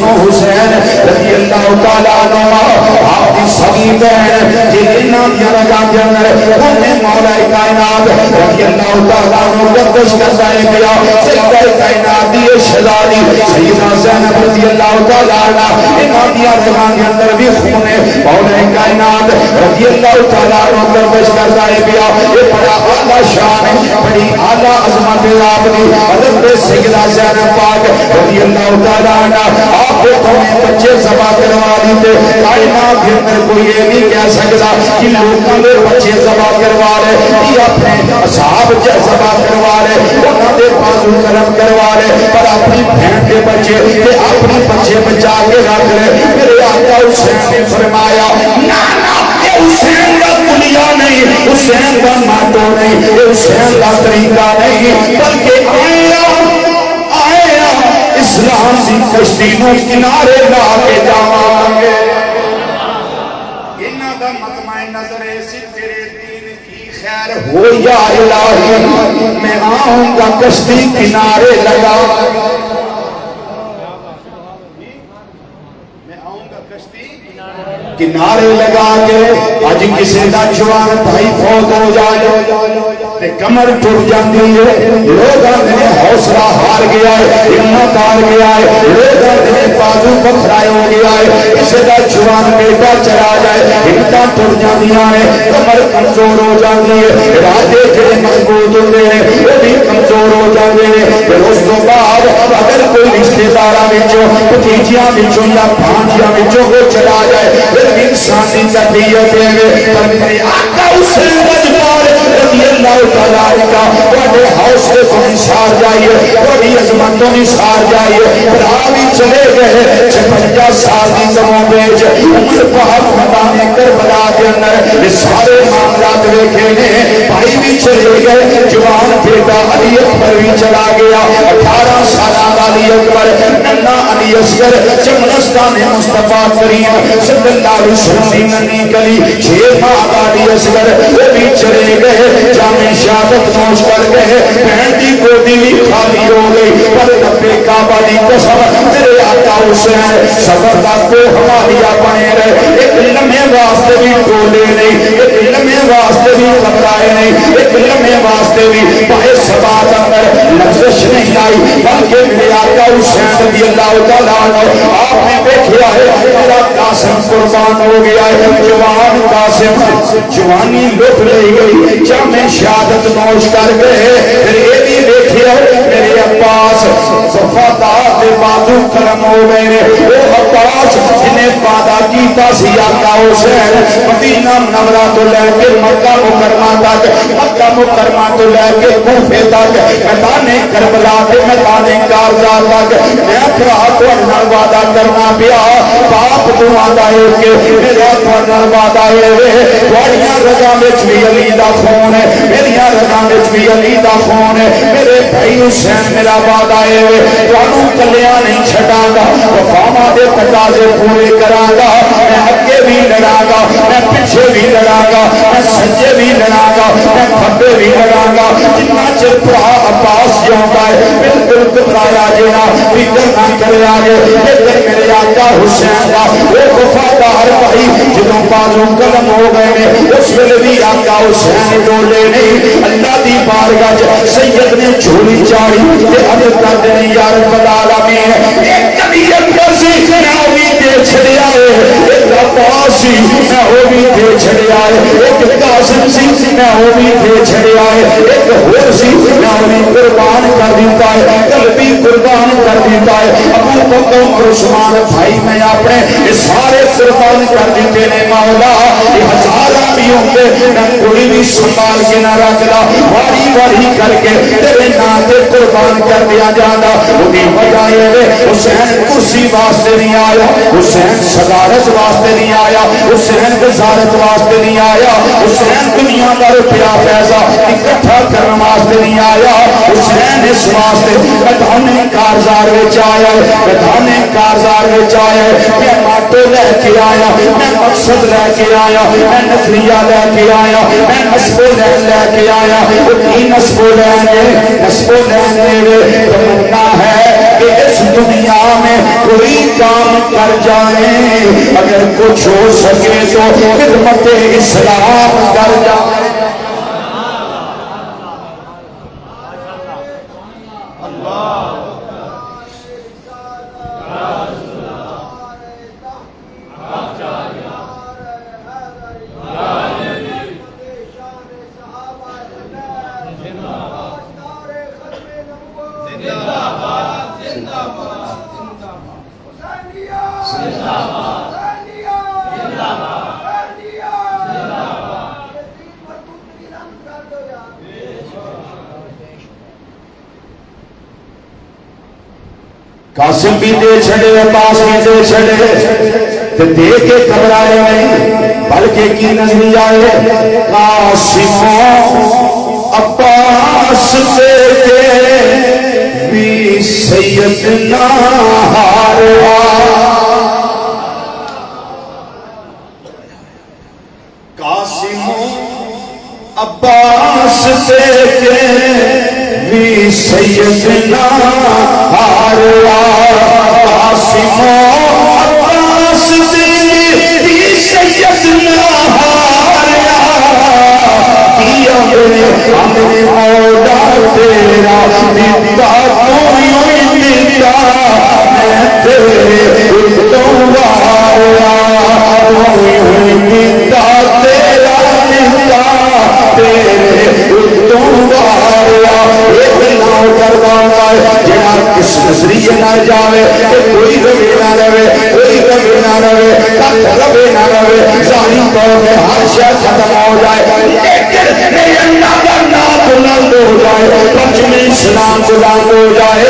و حسین رضی اللہ تعالیٰ عنہ آپ کی سگی بہن جنہاں دی رگاں دے اندر انہیں مولا کائنات رضی اللہ تعالیٰ عنہ قدس کرتا ہے گیا سیدہ کائنات دی شہزادی سیدہ زینب رضی اللہ تعالیٰ عنہ انہاں دی رگاں دے اندر بھی خون ہے مولا کائنات رضی اللہ تعالیٰ عنہ قدس کرتا ہے گیا یہ بڑا اعلیٰ شان ہے بڑی اعلیٰ عظمت آپ دی حضرت سیدہ زینب پاک رضی اللہ تعالیٰ عنہ آپ کو ہمیں بچے ذبح کروا دیتے کائنات کے اندر کوئی یہ نہیں کہہ سکتا کہ لوگوں نے بچے ذبح کروا رہے یہ اپنے اصحاب ذبح کروا رہے انہوں نے بازو قلم کروا رہے پر اپنی بہن کے بچے کہ اپنی بچے بچا کے رکھ رہے میرے آقا حسین نے فرمایا نانا حسین کا کلیا نہیں حسین کا ماتو نہیں حسین کا طریقہ نہیں بلکہ آیا اسلام سی کشتی نو کنارے لا کے جاواں گے انہاں دا مطمع نظر سی تیرے دین کی خیر ہو یا الہی میں آؤں گا کشتی کنارے لگا کنارے لگا کے آج کسی دا جوان بھائی فوت ہو جائے تے کمر ٹوٹ جاندی ہے لوگ اپنے حوصلہ ہار گیا ہے ہمت ہار گیا ہے لوگ اپنے بازو پکھرائے ہو گیا ہے کسی دا جوان بیٹا چلا جائے ہمت ٹوٹ جاندیاں ہیں کمر کمزور ہو جاندی ہے ارادے جڑے مضبوط ہوتے ہیں وہ بھی کمزور ہو جاندے ہیں پھر اس تو بعد اگر کوئی رشتے داراں وچوں بھتیجیاں وچوں یا بھانجیاں وچوں وہ چلا جائے پھر انسانی طبیعت ہے پر میرے آقا حسین رجبار رضی اللہ تعالیٰ عنہ بڑے حوصلے کو نثار جائیے بڑی عظمتوں نثار جائیے پھر آبی چلے گئے 56 سال کی زموں بیچ عمر پاک مدان کربلا کے اندر سارے معاملات حالات دیکھے نے بھائی بھی چلے گئے جوان بیٹا علی اکبر بھی چلا گیا 18 سالہ علی اکبر ننا علی اصغر چمنستان مصطفیٰ کریم صلی اللہ علیہ وسلم کی ننی گلی 6 ماہ علی اصغر وہ بھی چلے گئے جامع شہادت نوش کر گئے بہن کی گودی بھی خالی ہو گئی پر رب کعبہ دی قسم میرے آقا حسین صبر کا کو ہماریا بنے رہے ایک لمحے واسطے بھی ٹولے نہیں ایک لمحے واسطے بھی گھبرائے نہیں ایک لمحے واسطے بھی پائے سبات اندر لفظش نہیں آئی بلکہ میرے آقا حسین رضی اللہ تعالیٰ عنہ آپ نے دیکھا ہے میرا قاسم قربان ہو گیا ہے جوان قاسم جوانی لٹ لے گئی جامع شہادت نوش کر گئے پھر یہ بھی دیکھا میرے عباس وفادار دے بازو کرم ہو گئے وہ عباس جنہیں وعدہ کیتا سی آقا حسین مدینہ منورہ تو لے کے مکہ مکرمہ تک مکہ مکرمہ تو لے کے کوفے تک میدان کربلا کے میدان کارزار تک میں اپنا تھوڑا وعدہ کرنا پیا باپ دعا دائے کہ میرا تھوڑا وعدہ ہے تھوڑیاں رگاں وچ بھی علی دا خون ہے میریاں رگاں وچ بھی علی دا خون ہے میرے بھائی حسین میرا وعدہ ہے تھانوں کلیاں نہیں چھڈاں گا وفاواں دے تقاضے پورے کراں گا میں اگے بھی لڑاں گا میں پیچھے بھی لڑاں گا میں سجے بھی لڑاں گا میں کھبے بھی لڑاں گا جتنا چر بھرا عباس جیوندا ہے بالکل گھبرایا جینا فکر نہ کرے آگے لیکن میرے آقا حسین کا وہ وفادار بھائی جدوں بازو قلم ہو گئے نے اس ویلے بھی آقا حسین ڈولے نہیں اللہ دی بارگاہ سید نے جھولی چاڑی تے عرض کر دے یا رب العالمین ایک کبھی اندر سی میں وہ بھی دے چھڑیا ہے ایک عباس سی میں وہ بھی دے چھڑیا ہے ایک قاسم سی میں وہ بھی دے چھڑیا ہے ایک ہور سی میں وہ بھی قربان کر دیتا ہے قلبی قربان کر دیتا ہے ابو بکر اور عثمان بھائی میں اپنے یہ سارے قربان کر دیتے نے مولا یہ ہزاراں بھی ہوں گے میں کوئی بھی سنبھال کے نہ رکھدا واری واری کر کے تیرے نام تے قربان کر دیا جانا وہی وجہ ہے حسین کرسی واسطے نہیں آیا حسین صدارت واسطے نہیں آیا حسین وزارت واسطے نہیں آیا حسین دنیا کا روپیہ پیسہ اکٹھا کرنے واسطے نہیں آیا حسین اس واسطے میدان کارزار وچ آیا میدان کارزار وچ آیا میں ماٹو لے کے آیا میں مقصد لے کے آیا میں نظریہ لے کے آیا میں نسب و لے کے آیا وہ کی نسب و لینے تمنا ہے کہ اس دنیا میں کوئی کام کر جائیں اگر کچھ ہو سکے تو خدمت اسلام کر جائیں قاسم بھی دے چھڑے عباس بھی دے چھڑے تے دے کے گھبرائے نہیں بلکہ کی نظری آئے قاسم عباس دے کے بھی سیدنا ہاروا قاسم عباس دے کے بھی سیدنا ہاروا قاسم عباس دے بھی سیدنا ہاروا کیا ہمیں مولا تیرا دیتا کوئی دیتا میں تیرے اتوں واریا کوئی دیتا تیرا دیتا تیرے اتوں واریا جنا کس نظریے نہ جاوے کوئی روے نہ رہے کوئی روے نہ رہے روے نہ رہے ظاہری طور میں ہر شے ختم ہو جائے لیکن میرے اللہ کا نام بلند ہو جائے پرچم اسلام بلند ہو جائے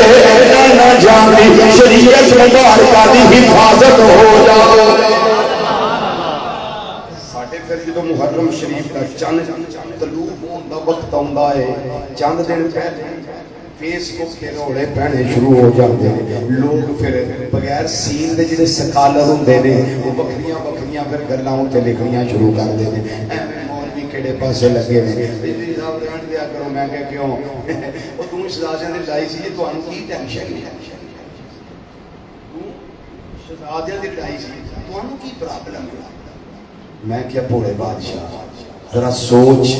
نہ جانتی شریعت مبارکہ کی حفاظت ہو جائے پھر جدو محرم شریف کا چند طلوع ہون دا وقت آندا ہے چند دن پہلے فیس بک تے روڑے پہنے شروع ہو جاتے ہیں لوگ پھر بغیر سین دے جڑے سکالر ہوندے نے وہ بکریاں بکریاں پھر گلاں تے لکھنیاں شروع کر دے نے مولوی کیڑے پاسے لگے نے بجلی صاحب رہن دیا کرو میں کہ کیوں او توں شہزادیاں دی لڑائی سی تانوں کی ٹینشن ہے شہزادیاں دی لڑائی سی تانوں کی پرابلم ہے میں کیا بوڑے بادشاہ ذرا سوچ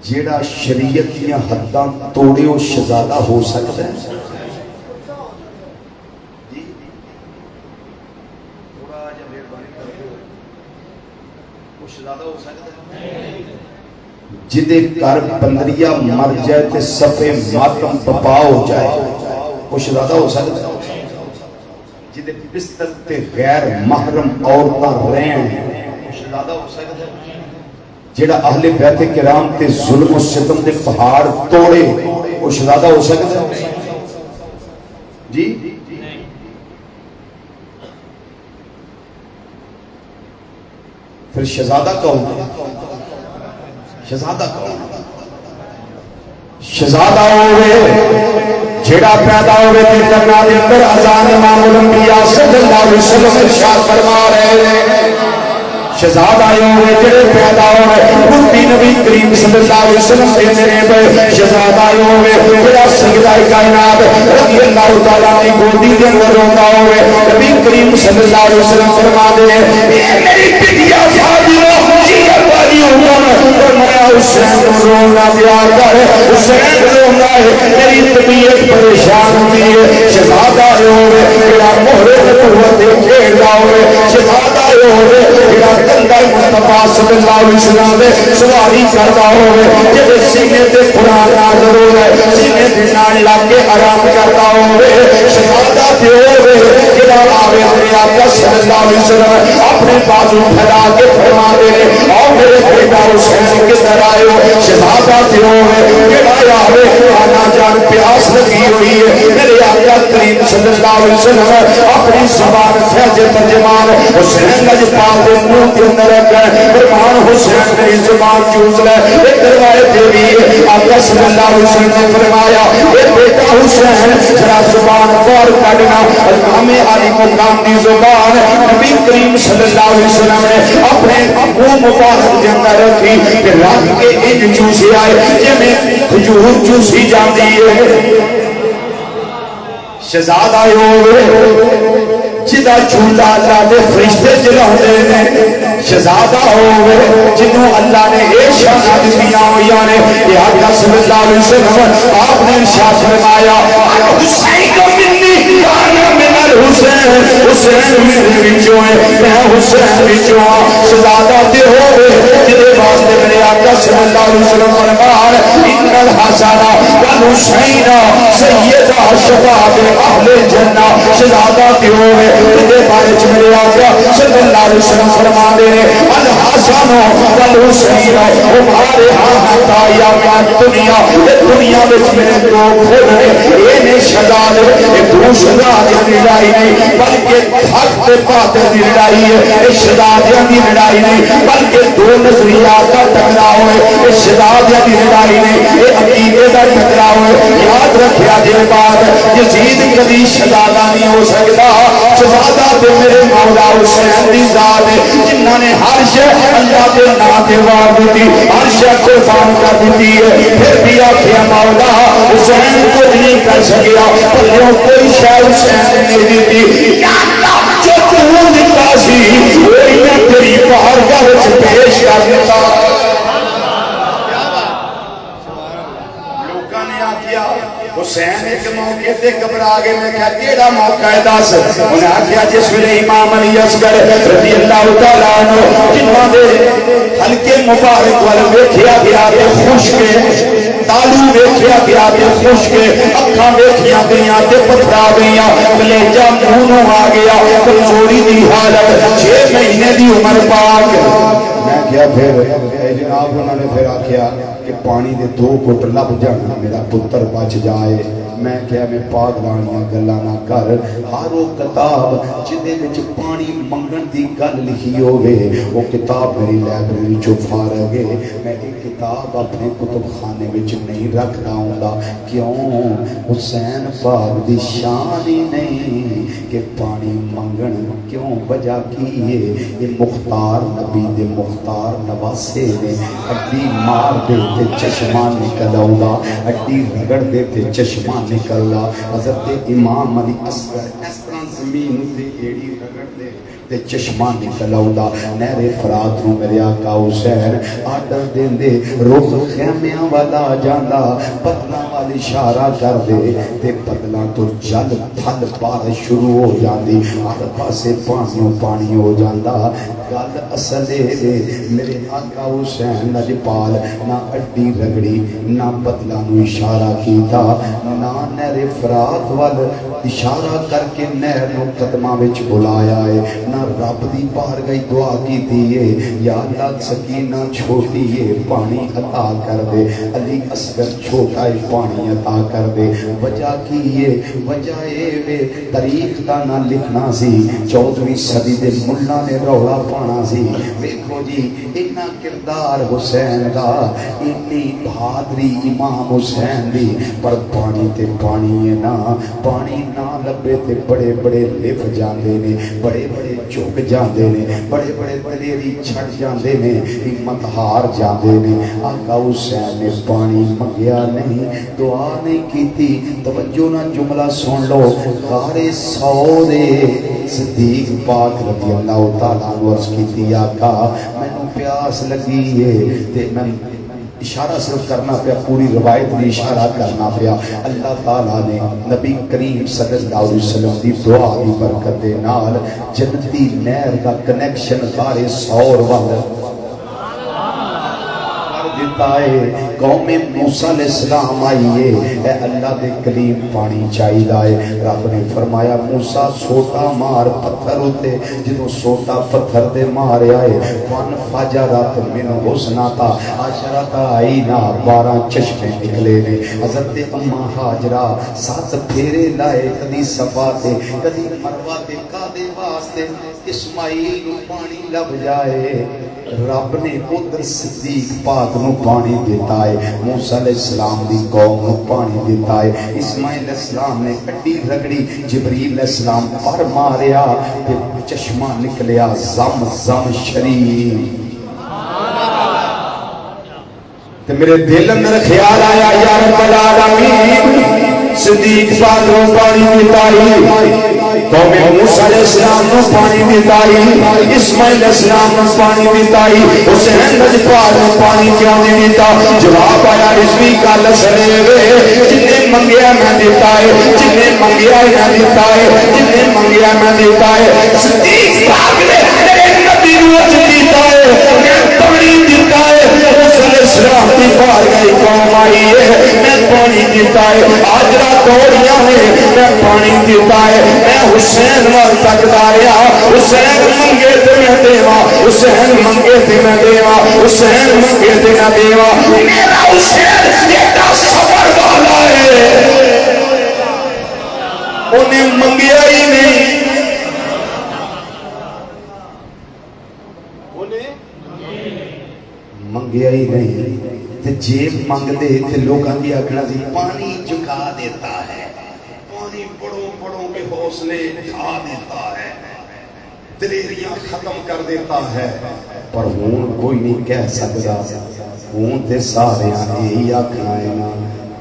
جیڑا شریعت دیا حداں توڑے وہ شہزادہ ہو سکتا ہے جدے کر بندریا مر جائے تے صفے ماتم بپا ہو جائے وہ شہزادہ ہو سکتا ہے جدے بستر تے غیر محرم عورتاں رہن وہ شہزادہ ہو سکتا ہے جیڑا اہل بیت کرام تے ظلم و ستم دے پہاڑ توڑے وہ شہزادہ ہو سکتا ہے جی پھر شہزادہ کون شہزادہ کون شہزادہ ہوئے جیڑا پیدا ہوئے تے جنہ دے اندر اذان امام الانبیاء صلی اللہ علیہ وسلم ارشاد فرما رہے ہیں شہزادہ ہوئے جڑے پیدا ہوئے مفتی نبی کریم صلی اللہ علیہ وسلم دے میرے بے شہزادہ ہوئے جڑا سیدہ کائنات رضی اللہ تعالیٰ نے گودی دے اندر روتا ہوئے نبی کریم صلی اللہ علیہ وسلم فرما دے اے میری بٹیا فاطمہ جی والی عمر میں حسین رونا دیا کر حسین رونا ہے میری طبیعت پریشان ہوئی ہے شہزادہ ہوئے جڑا مہر نبوت دے کھیڑا ہوئے شہزادہ ہوئے جڑا گندا مصطفیٰ صلی اللہ علیہ وسلم دے سواری کرتا ہوئے جدے سینے تے قرآن نازل ہوئے سینے تے نال لا کے آرام کرتا ہوئے شہادہ تے ہوئے جڑا آوے تے آقا صلی اللہ علیہ وسلم اپنے بازو پھیلا کے فرما دے اور میرے بیٹا حسین کدھر آئے ہو شہادہ تے ہوئے جڑا آوے آنا جان پیاس لگی ہوئی ہے میرے آقا کریم صلی اللہ علیہ وسلم اپنی زبان فیض ترجمان حسین لجپال دے منہ کے اندر رکھیں فرمان حسین میری زبان چوز لے ایک روایت بھی ہے آقا صلی اللہ علیہ وسلم نے فرمایا اے بیٹا حسین ذرا زبان بار کاٹنا امام علی مقام دی زبان نبی کریم صلی اللہ علیہ وسلم نے اپنے منہ مبارک کے اندر رکھی کہ رکھ کے ان چوسی آئے جنہیں کھجور چوسی جاتی ہے شہزادہ ہوئے جدا جھولا اللہ دے فرشتے جلاؤں نے شہزادہ ہوئے جنہوں اللہ نے ایک شانہ دیا ہویا نے کہ آقا صلی اللہ علیہ وسلم آپ نے ارشاد فرمایا حسین کو منی آنا من الحسین حسین میرے وچوں ہے میں حسین وچوں شہزادہ تے ہوئے جدے واسطے میرے آقا صلی اللہ علیہ وسلم فرمایا ان الحسن والحسین سیدہ شباب اہل جنہ شہزادہ تے ہوئے جدے بارے چ میرے آقا صلی اللہ علیہ وسلم فرما دے الحسن والحسین ہمارے ہاں تایا دنیا دنیا وچ میرے دو کھول نے اے نے شہزادے اے دو شہزادے دی لڑائی نہیں بلکہ حق تے باطل دی لڑائی ہے اے شہزادیاں دی لڑائی نہیں بلکہ دو نظریات کا ٹکراؤ ہے اے شہزادیاں دی لڑائی نہیں اے عقیدے دا ٹکراؤ ہے یاد رکھیا جے بات یزید کبھی شہزادہ نہیں ہو سکتا شہزادہ تے میرے مولا حسین دی ذات ہے جنہاں نے ہر شے اللہ دے نام تے وار دتی ہر شے قربان کر دتی ہے پھر بھی آکھیا مولا حسین کو نہیں کر سکیا پلوں کوئی شے حسین نے دتی یا اللہ جو تو دتا سی وہی میں تیری بارگاہ وچ پیش کر دیتا حسین ایک موقع تے گھبرا گئے میں کہا کیڑا موقع ہے دس انہیں آخیا جس ویلے امام علی اصغر رضی اللہ تعالیٰ عنہ جنہاں دے ہلکے مبارک وال ویکھیا گیا تے خشک تالو ویکھیا گیا تے خشک اکھاں ویکھیاں گئیاں تے پتھرا گئیاں کلیجہ منہوں آ گیا کمزوری دی حالت 6 مہینے دی عمر پاک میں کیا پھر جناب انہوں نے پھر آخیا کہ پانی دے 2 گھٹ لب جانا میرا پتر بچ جائے میں کیا میں پاگلانیاں گلاں نہ کر ہر وہ کتاب جدے وچ پانی منگن دی گل لکھی ہوے وہ کتاب میری لائبریری چوں فارغ ہے میں ایک کتاب اپنے کتب خانے وچ نہیں رکھدا ہوندا کیوں حسین پاک دی شان ہی نہیں کہ پانی منگن کیوں وجہ کی ہے یہ مختار نبی دے مختار نواسے نے اڈی مار دے تے چشمہ نکل آؤگا اڈی رگڑ دے تے چشمہ نکل آ حضرت امام علی اصغر اس طرح زمین تے ایڑی رگڑ دے تے چشمہ نکل آؤگا نہر فرات نو میرے آقا حسین آڈر دین دے رخ خیمیاں والا جاندہ بدلہ والی اشارہ کر دے تے بدلہ تو جل پھل بارش شروع ہو جاندی ہر پاسے پانیوں پانی ہو جاندہ گل اصل دے میرے آقا حسین لجپال نہ اڈی رگڑی نہ بدلہ نو اشارہ کیتا نہ نہر فرات وال اشارہ کر کے نہر نو قدمہ وچ بلایا ہے نہ رب دی باہر گئی دعا کی دیئے یا اللہ سکینہ چھوٹی ہے پانی عطا کر دے علی اصغر چھوٹا ہے پانی عطا کر دے وجہ کی یہ وجہ اے تاریخ دا نہ لکھنا سی 14ویں صدی دے ملا نے رولا پانا سی دیکھو جی اتنا کردار حسین دا اتنی بہادری امام حسین دی پر پانی تے پانی ہے نا پانی نہ لبے تے بڑے بڑے لف جاندے نے بڑے بڑے چک جاندے نے بڑے بڑے دلیری چھڑ جاندے نے ہمت ہار جاندے نے آقا حسین نے پانی منگیا نہیں دعا نہیں کیتی توجہ نہ جملہ سن لو غار سعود صدیق پاک رضی اللہ تعالیٰ عرض کیتی آقا میں نو پیاس لگی ہے تے میں اشارہ صرف کرنا پیا پوری روایت میں اشارہ کرنا پیا اللہ تعالیٰ نے نبی کریم صلی اللہ علیہ وسلم دی دعا دی برکت دے نال جنتی نہر کا کنیکشن غار سور والا دیتا ہے قوم موسیٰ علیہ السلام آئیے اے اللہ دے کلیم پانی چاہی دائے رب نے فرمایا موسیٰ سوٹا مار پتھر ہوتے جنہوں سوٹا پتھر دے مارے آئے فن فجرات من حسناتا عشرت آئینا 12 چشمے نکلے نے حضرت امہ حاجرہ 7 پھیرے لائے کدی صفا تے کدی مروہ تے کادے واسطے اسماعیل پانی لب جائے رب نے ادھر صدیق پاک نو پانی دیتا ہے موسیٰ علیہ السلام دی قوم نو پانی دیتا ہے اسماعیل علیہ السلام نے اڈی رگڑی جبریل علیہ السلام پر ماریا پھر چشمہ نکلیا زم زم شریف تو میرے دل اندر خیال آیا یا رب العالمین صدیق پاک نو پانی دیتا ہے قوم موسیٰ علیہ السلام نو پانی دیتائی اسماعیل علیہ السلام نو پانی دیتائی حسین لجپال نو پانی کیوں نہیں دیتا جواب آیا رضوی کا لسرے وے جنہیں منگیا میں دیتائی جنہیں منگیا میں دیتائی جنہیں منگیا میں دیتائی صدیق پاک نے میرے نبی روز دیتائی میں پانی دیتائی موسیٰ علیہ السلام کی بار گئی قوم آئی ہے میں پانی دیتائی آجرہ توڑیاں ہے میں پانی دیتائی میں حسین وال تک داریا حسین منگے تے میں دیوا حسین منگے تے میں دیوا حسین منگے تے میں دیوا میرا حسین ایڈا صبر والا ہے انہیں منگیا ہی نہیں منگیا ہی نہیں تے جیب منگ دے تے لوگاں کی آکھنا سی پانی چکا دیتا ہے بڑوں بڑوں کے حوصلے کھا دیتا ہے دلیریاں ختم کر دیتا ہے پر ہون کوئی نہیں کہہ سکتا ہون تے سارے آنے ہی آکھنا ہے نا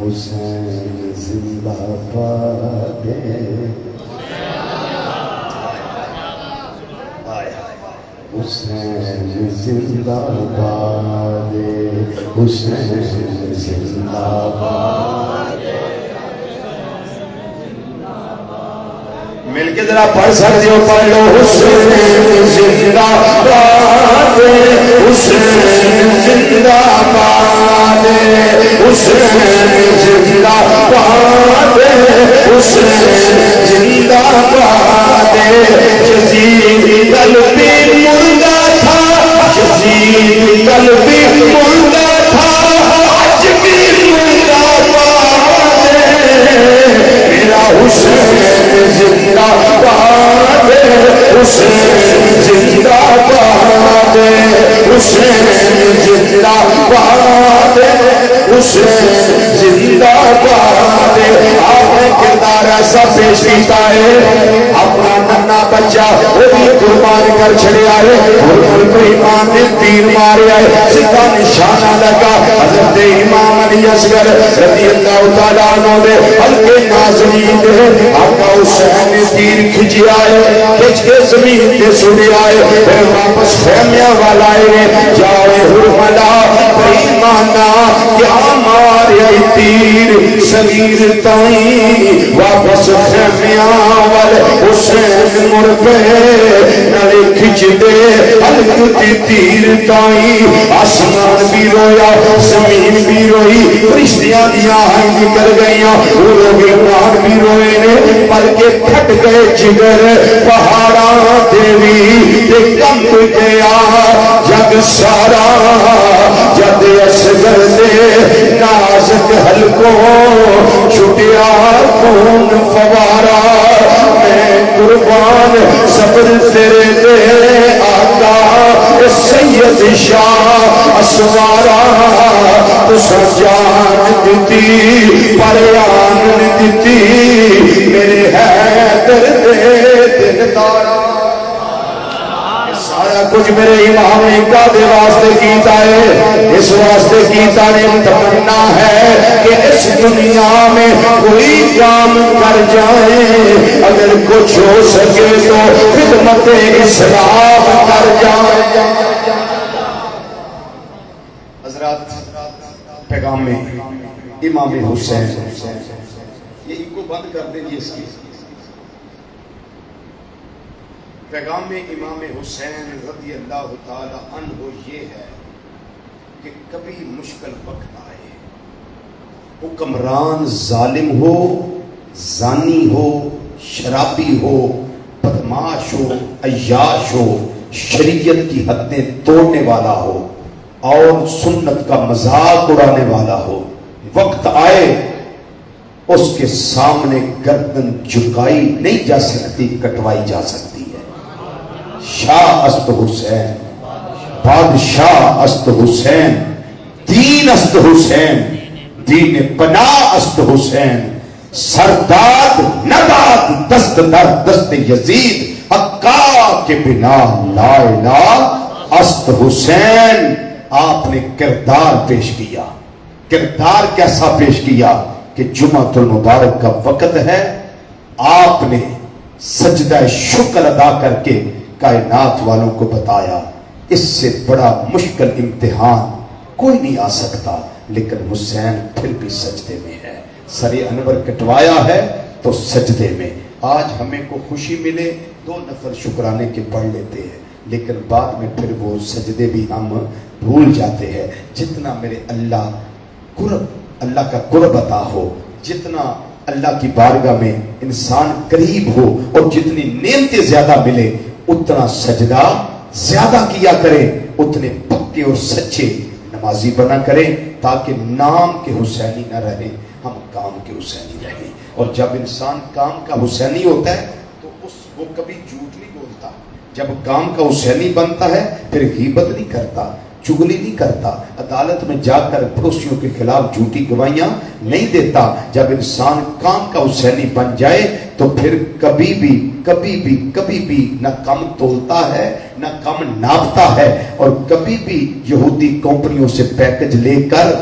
حسین زندہ باد حسین زندہ باد حسین زندہ باد مل کے ذرا پڑھ سکتے ہو پڑھ لو حسین زندہ باد حسین زندہ باد حسین زندہ باد حسین زندہ باد یزید قلبی مردہ تھا یزید قلبی مردہ تھا آج بھی مردہ باد حسین زندہ باد حسین زندہ باد آپ نے کردار ایسا پیش کیتا ہے اپنا ننا بچہ وہ بھی قربان کر چھڑے آئے اور ایمان نے تیر مارے آئے سیدھا نشانہ لگا حضرت امام علی اصغر رضی اللہ تعالیٰ عنہ دے ہلکے نازنین دے آقا حسین نے تیر کھچی آئے کھچ کے زمین تے سڑے آئے پھر واپس خیمیاں والا آئے جاوے حرملا ایمانا کیا مارے تیر صغیر تائیں واپس خیمیاں والے حسین مر گئے نلے کھچ دے ہلکتی تیر تائیں آسمان بھی رویا زمین بھی روئی فرشتیاں دیا ہاں نکل گئیاں وہ گرمان بھی روئے نے بلکہ پھٹ گئے جگر پہاڑاں دیوی تے کم گیا جگ سارا جد اصغر دے نازک حلقوں چھٹیا خون فوارا میں قربان صبر تیرے دے آقا سید شاہ اسوارا تو سجان دیتی پریان دیتی میرے حیدر دے دلدارا سارا کچھ میرے امام نے کعبے واسطے کیتا ہے اس واسطے کیتا نے تمنا ہے کہ اس دنیا میں کوئی کام کر جائے اگر کچھ ہو سکے تو خدمت اسلام کر جائے حضرات پیغام میں امام حسین یہ ان کو بند کر دیجئے اس کی پیغام میں امام حسین رضی اللہ تعالی عنہ یہ ہے کہ کبھی مشکل وقت آئے حکمران ظالم ہو زانی ہو شرابی ہو بدماش ہو عیاش ہو شریعت کی حدیں توڑنے والا ہو اور سنت کا مذاق اڑانے والا ہو وقت آئے اس کے سامنے گردن جھکائی نہیں جا سکتی کٹوائی جا سکتی ہے شاہ است حسین بادشاہ است حسین دین است حسین دین پناہ است حسین سرداد نداد دست در دست یزید حقا کے بنا لا الہ است حسین آپ نے کردار پیش کیا کردار کیسا پیش کیا کہ جمعۃ المبارک کا وقت ہے آپ نے سجدہ شکر ادا کر کے کائنات والوں کو بتایا اس سے بڑا مشکل امتحان کوئی نہیں آ سکتا لیکن حسین پھر بھی سجدے میں ہے سر انور کٹوایا ہے تو سجدے میں آج ہمیں کو خوشی ملے 2 نفل شکرانے کے پڑھ لیتے ہیں لیکن بعد میں پھر وہ سجدے بھی ہم بھول جاتے ہیں جتنا میرے اللہ کا قرب عطا ہو جتنا اللہ کی بارگاہ میں انسان قریب ہو اور جتنی نعمتیں زیادہ ملے اتنا سجدہ زیادہ کیا کرے اتنے پکے اور سچے نمازی بنا کریں تاکہ نام کے حسینی نہ رہے ہم کام کے حسینی رہیں اور جب انسان کام کا حسینی ہوتا ہے تو وہ کبھی جھوٹ نہیں بولتا جب کام کا حسینی بنتا ہے پھر غیبت نہیں کرتا چگلی نہیں کرتا عدالت میں جا کر پڑوسیوں کے خلاف جھوٹی گواہیاں نہیں دیتا جب انسان کام کا حسینی بن جائے تو پھر کبھی بھی نہ کم تولتا ہے نہ کم ناپتا ہے اور کبھی بھی یہودی کمپنیوں سے پیکج لے کر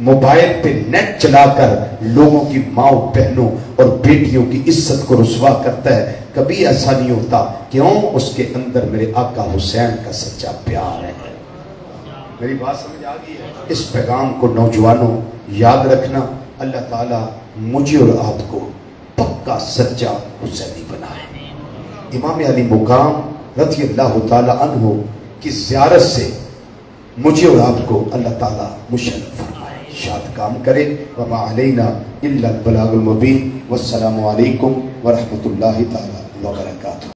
موبائل پہ نیٹ چلا کر لوگوں کی ماں بہنوں اور بیٹیوں کی عزت کو رسوا کرتا ہے کبھی ایسا نہیں ہوتا کیوں اس کے اندر میرے آقا حسین کا سچا پیار ہے میری بات سمجھ آ گئی ہے اس پیغام کو نوجوانوں یاد رکھنا اللہ تعالیٰ مجھے اور آپ کو پکا سچا حسینی بنائے امام علی مقام رضی اللہ تعالیٰ عنہ کی زیارت سے مجھے اور آپ کو اللہ تعالیٰ مشرف فرمائے شاد کام کرے وما علینا الا البلاغ المبین والسلام علیکم ورحمۃ اللہ تعالیٰ وبرکاتہ